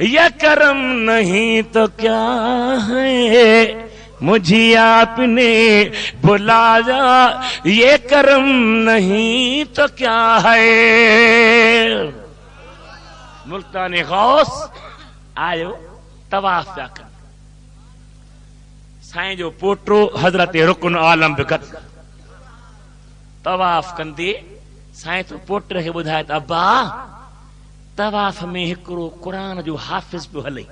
یہ کرم نہیں تو کیا ہے مجھے آپ نے بلایا یہ کرم نہیں تو کیا ہے ملتان غوث آیو طواف پیا کر سائیں جو پوٹرو حضرت رکن عالم بکت طواف کندے سائیں تو پوٹر کے بدھائے ابا طواف میں ہکڑو قرآن جو حافظ پہ ہلے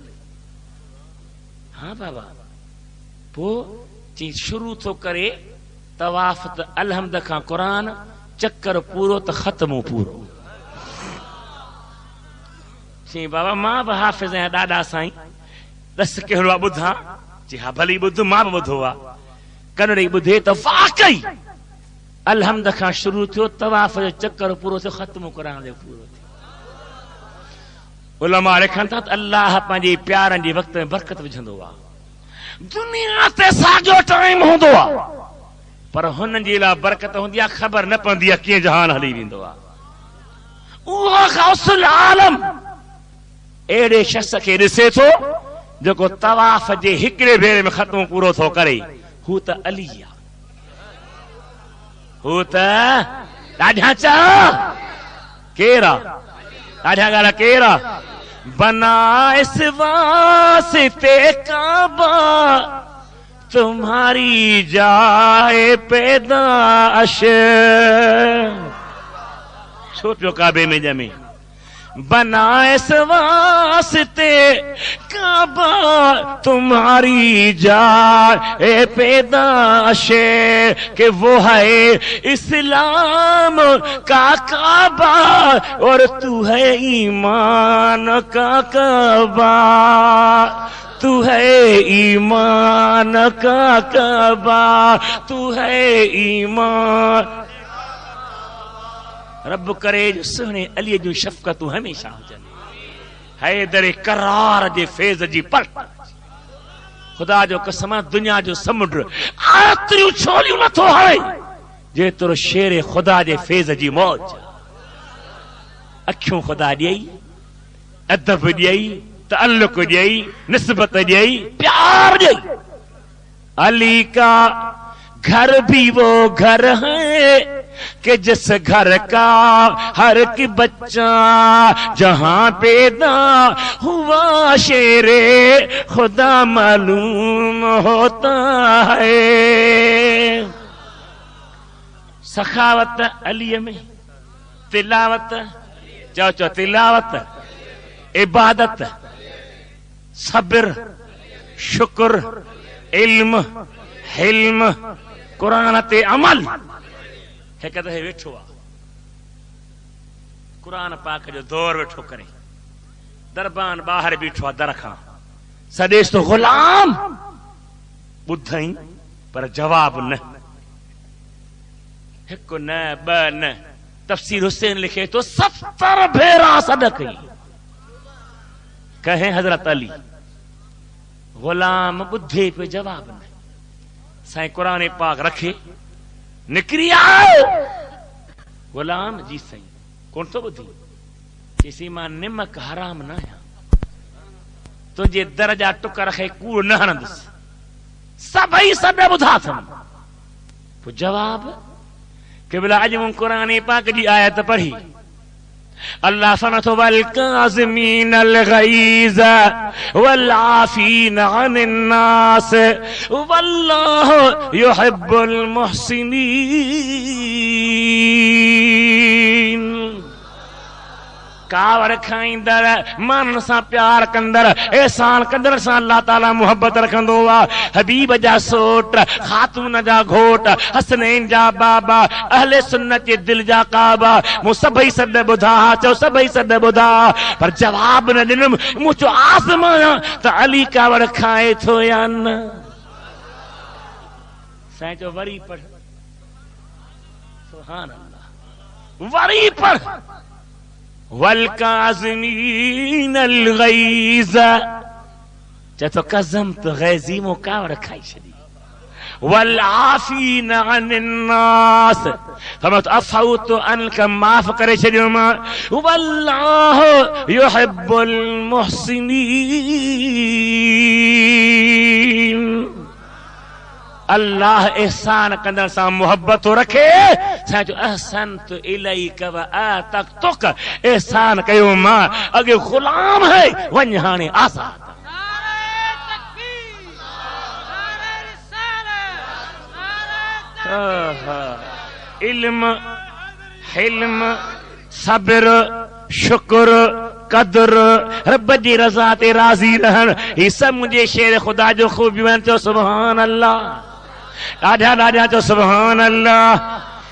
ہاں بابا پو چی شروع تو کرے طواف تو الحمد کا قرآن چکر پورو تو ختم پورو چی بابا ماں بھی حافظ ہیں ڈاڈا سائیں دس کہڑا بدھا چی ہاں بھلی بدھو ماں بھی بدھوا کنڑی بدھے تو واقعی الحمد کا شروع تھو طواف جو چکر پورو سے ختم قرآن جو پورو تھی علماء لکھن تھا اللہ پانجی پیارن جی وقت میں برکت وجھندو وا دنیا تے ساجو ٹائم ہوندو وا پر ہن جی لا برکت ہوندی خبر نہ پندی کی جہان ہلی ویندو وا او غوث العالم ایڑے شخص کے ڈسے تو جو کو طواف جے ہکڑے بھیرے میں ختم پورو تھو کرے ہو تا علی ہوتا ڈاڈھا چا کیرا ڈاڈھا گالا کیرا بنا اس واسطے کعبہ تمہاری جائے پیدائش چھوٹو کعبے میں جمع بنا اس واسطے کعبہ تمہاری جائے پیدائش کہ وہ ہے اسلام کا کعبہ اور تو ہے ایمان کا کعبہ تو ہے ایمان کا کعبہ تو ہے ایمان رب کرے جو سہنے علی جو شفقت ہمیشہ ہو جانے حیدر کرار جے فیض جی پلٹ خدا جو قسم دنیا جو سمندر آتریو چھولیو نہ تو ہے جے تر شیر خدا جے فیض جی موج اکھیوں خدا دیئی ادب دیئی تعلق دیئی نسبت دیئی پیار دیئی علی کا گھر بھی وہ گھر ہے کہ جس گھر کا ہر کی بچہ جہاں پیدا ہوا شیر خدا معلوم ہوتا ہے سخاوت علی میں تلاوت چاچو تلاوت عبادت صبر شکر علم حلم قرآن تے عمل کہتا ہے ویٹھو قرآن پاک جو دور ویٹھو کرے دربان باہر بیٹھو درخاں سدیش تو غلام بدھائیں پر جواب نہ ایک نہ ب نہ تفسیر حسین لکھے تو 70 بھیرا صدقی کہیں حضرت علی غلام بدھے پہ جواب نہ سائیں قرآن پاک رکھے نکری آؤ غلام جی سائیں کون تو بدھی کسی ماں نمک حرام نہ ہے تجھے درجہ ٹکر رکھے کوڑ نہ ہندس سبھی سب بدھا تھم جواب کہ بلا اج من قرآن پاک جی آیت پڑھی اللہ فرماتا والکاظمین الغیظ والعافین عن الناس واللہ یحب المحسنین कावड़ खाईंदड़ मानन सां प्यार कंदड़ एहसान कंदड़ सां अल्लाह ताला मोहब्बत रखंदो आहे। हबीब जा सोट, खातून जा घोट, हसनैन जा बाबा, अहले सुन्नत जे दिल जा काबा। मूं सभई सॾ ॿुधा, चओ सभई सॾ ॿुधा, पर जवाब न ॾिनमि। मूं चयो आज़मायां त अली कावड़ खाए थो या न। साईं चयो वरी पढ़, सुभान अल्लाह, वरी पढ़। वल काज़िमीनल गैज़, चए थो कज़म त गैज़ी मूं कावड़ खाई छॾी। वल आफ़ीन अनिन नास, फमत अफ़ौत अनक, माफ़ करे छॾियो मां। वल्लाहु युहिब्बुल मुहसिनीन, अल्लाह एहसान कंदड़ सां मोहब्बत थो रखे। साईं जो अहसनतु इलैका व आतक़्तुक, एहसान कयो मां, अॻे ग़ुलाम है वञ हाणे आज़ाद। इल्म, हिल्म, सब्र, शुक्र, कदर, रब जी रज़ा ते राज़ी रहण, ही सभु मुंहिंजे शेर ख़ुदा जो ख़ूबियूं आहिनि। चओ सुभान अल्लाह, ॾाढा ॾाढा चओ सुभान अल्लाह।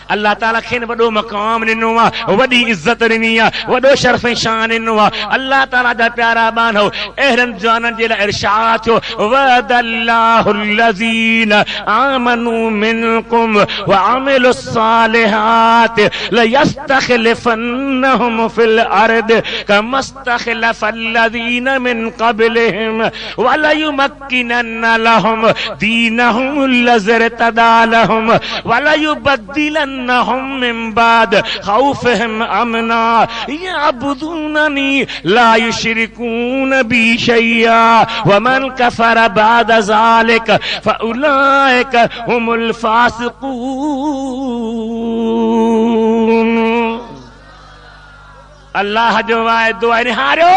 अल्लाह ताला खे वॾो मक़ाम ॾिनो आहे, वॾी इज़त ॾिनी आहे, वॾो शर्फ़ शान ॾिनो आहे। अल्लाह ताला जा प्यारा बानो अहिड़नि जवाननि जे लाइ इरशाद थियो, वअदल्लाहु लज़ीन आमनू मिनकुम व अमिलुस सालिहात लयस्तखलिफन्नहुम फिल अर्द कमस्तखलफल्लज़ीन मिन क़ब्लिहिम व लयुमक्किनन्न लहुम दीनहुम लज़ी इर्तदा लहुम व लयुबद्दिलन मिन बाद खौफिहिम अमना यअबुदूननी ला युशरिकून बी शैया वमन कफर बाद ज़ालिक फउलाइक हुमुल फासिकून। अल्लाह जो वाइदो आहे निहारियो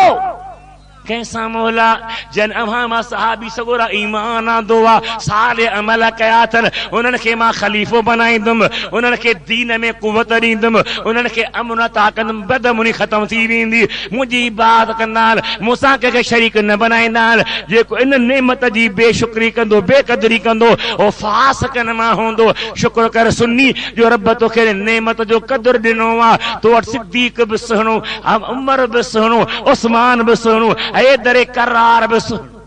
कैसा मौला जन अव्हां मां सहाबी सगोरा ईमान आंदो आहे, साले अमल कया अथनि, उन्हनि खे मां ख़लीफ़ो बनाईंदुमि, उन्हनि खे दीन में कुवत ॾींदुमि, उन्हनि खे अमन अता कंदुमि, बदमुनी ख़तम थी वेंदी। मुंहिंजी इबादत कंदा आहिनि, मूंसां कंहिंखे शरीक न बनाईंदा आहिनि। जेको इन नेमत जी बेशुक्री कंदो, बेक़दरी कंदो, उहो फासिकनि मां हूंदो। शुक्र कर सुन्नी जो रब तोखे नेमत जो क़दुरु ॾिनो आहे। तो वटि सिद्दीक़ बि सुहिणो, उमर बि सुहिणो, उस्मान बि सुहिणो, हैदर करार बि सुहिणो।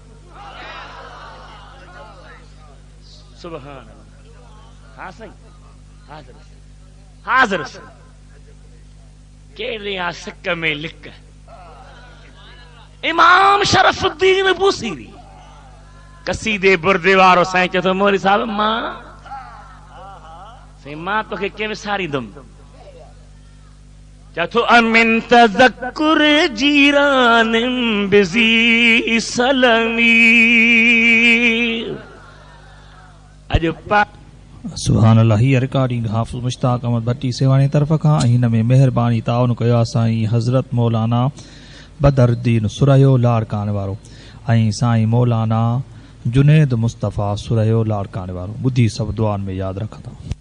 सुभान अल्लाह। हाँ सही, हाज़िर हाज़िर केड़े आ सिक में लिक। इमाम शरफुद्दीन बूसीरी कसीदे बुर्दे वारो साईं चए थो मोरी साहब मां तोखे कीअं विसारींदुमि। चथो अमिन तज़क्कुर जीरानिम बिज़ी सलमी। अॼु सुभान अल्लाह। हीअ रिकॉर्डिंग हाफ़िज़ मुश्ताक अहमद भट्टी सेवाणी तरफ़ खां, ऐं हिन में महिरबानी ताउन कयो आहे साईं हज़रत मौलाना बदरुद्दीन सुरयो लाड़काने वारो ऐं साईं मौलाना जुनेद मुस्तफ़ा सुरयो लाड़काने वारो। ॿुधी सभु दुआनि में यादि रखंदा।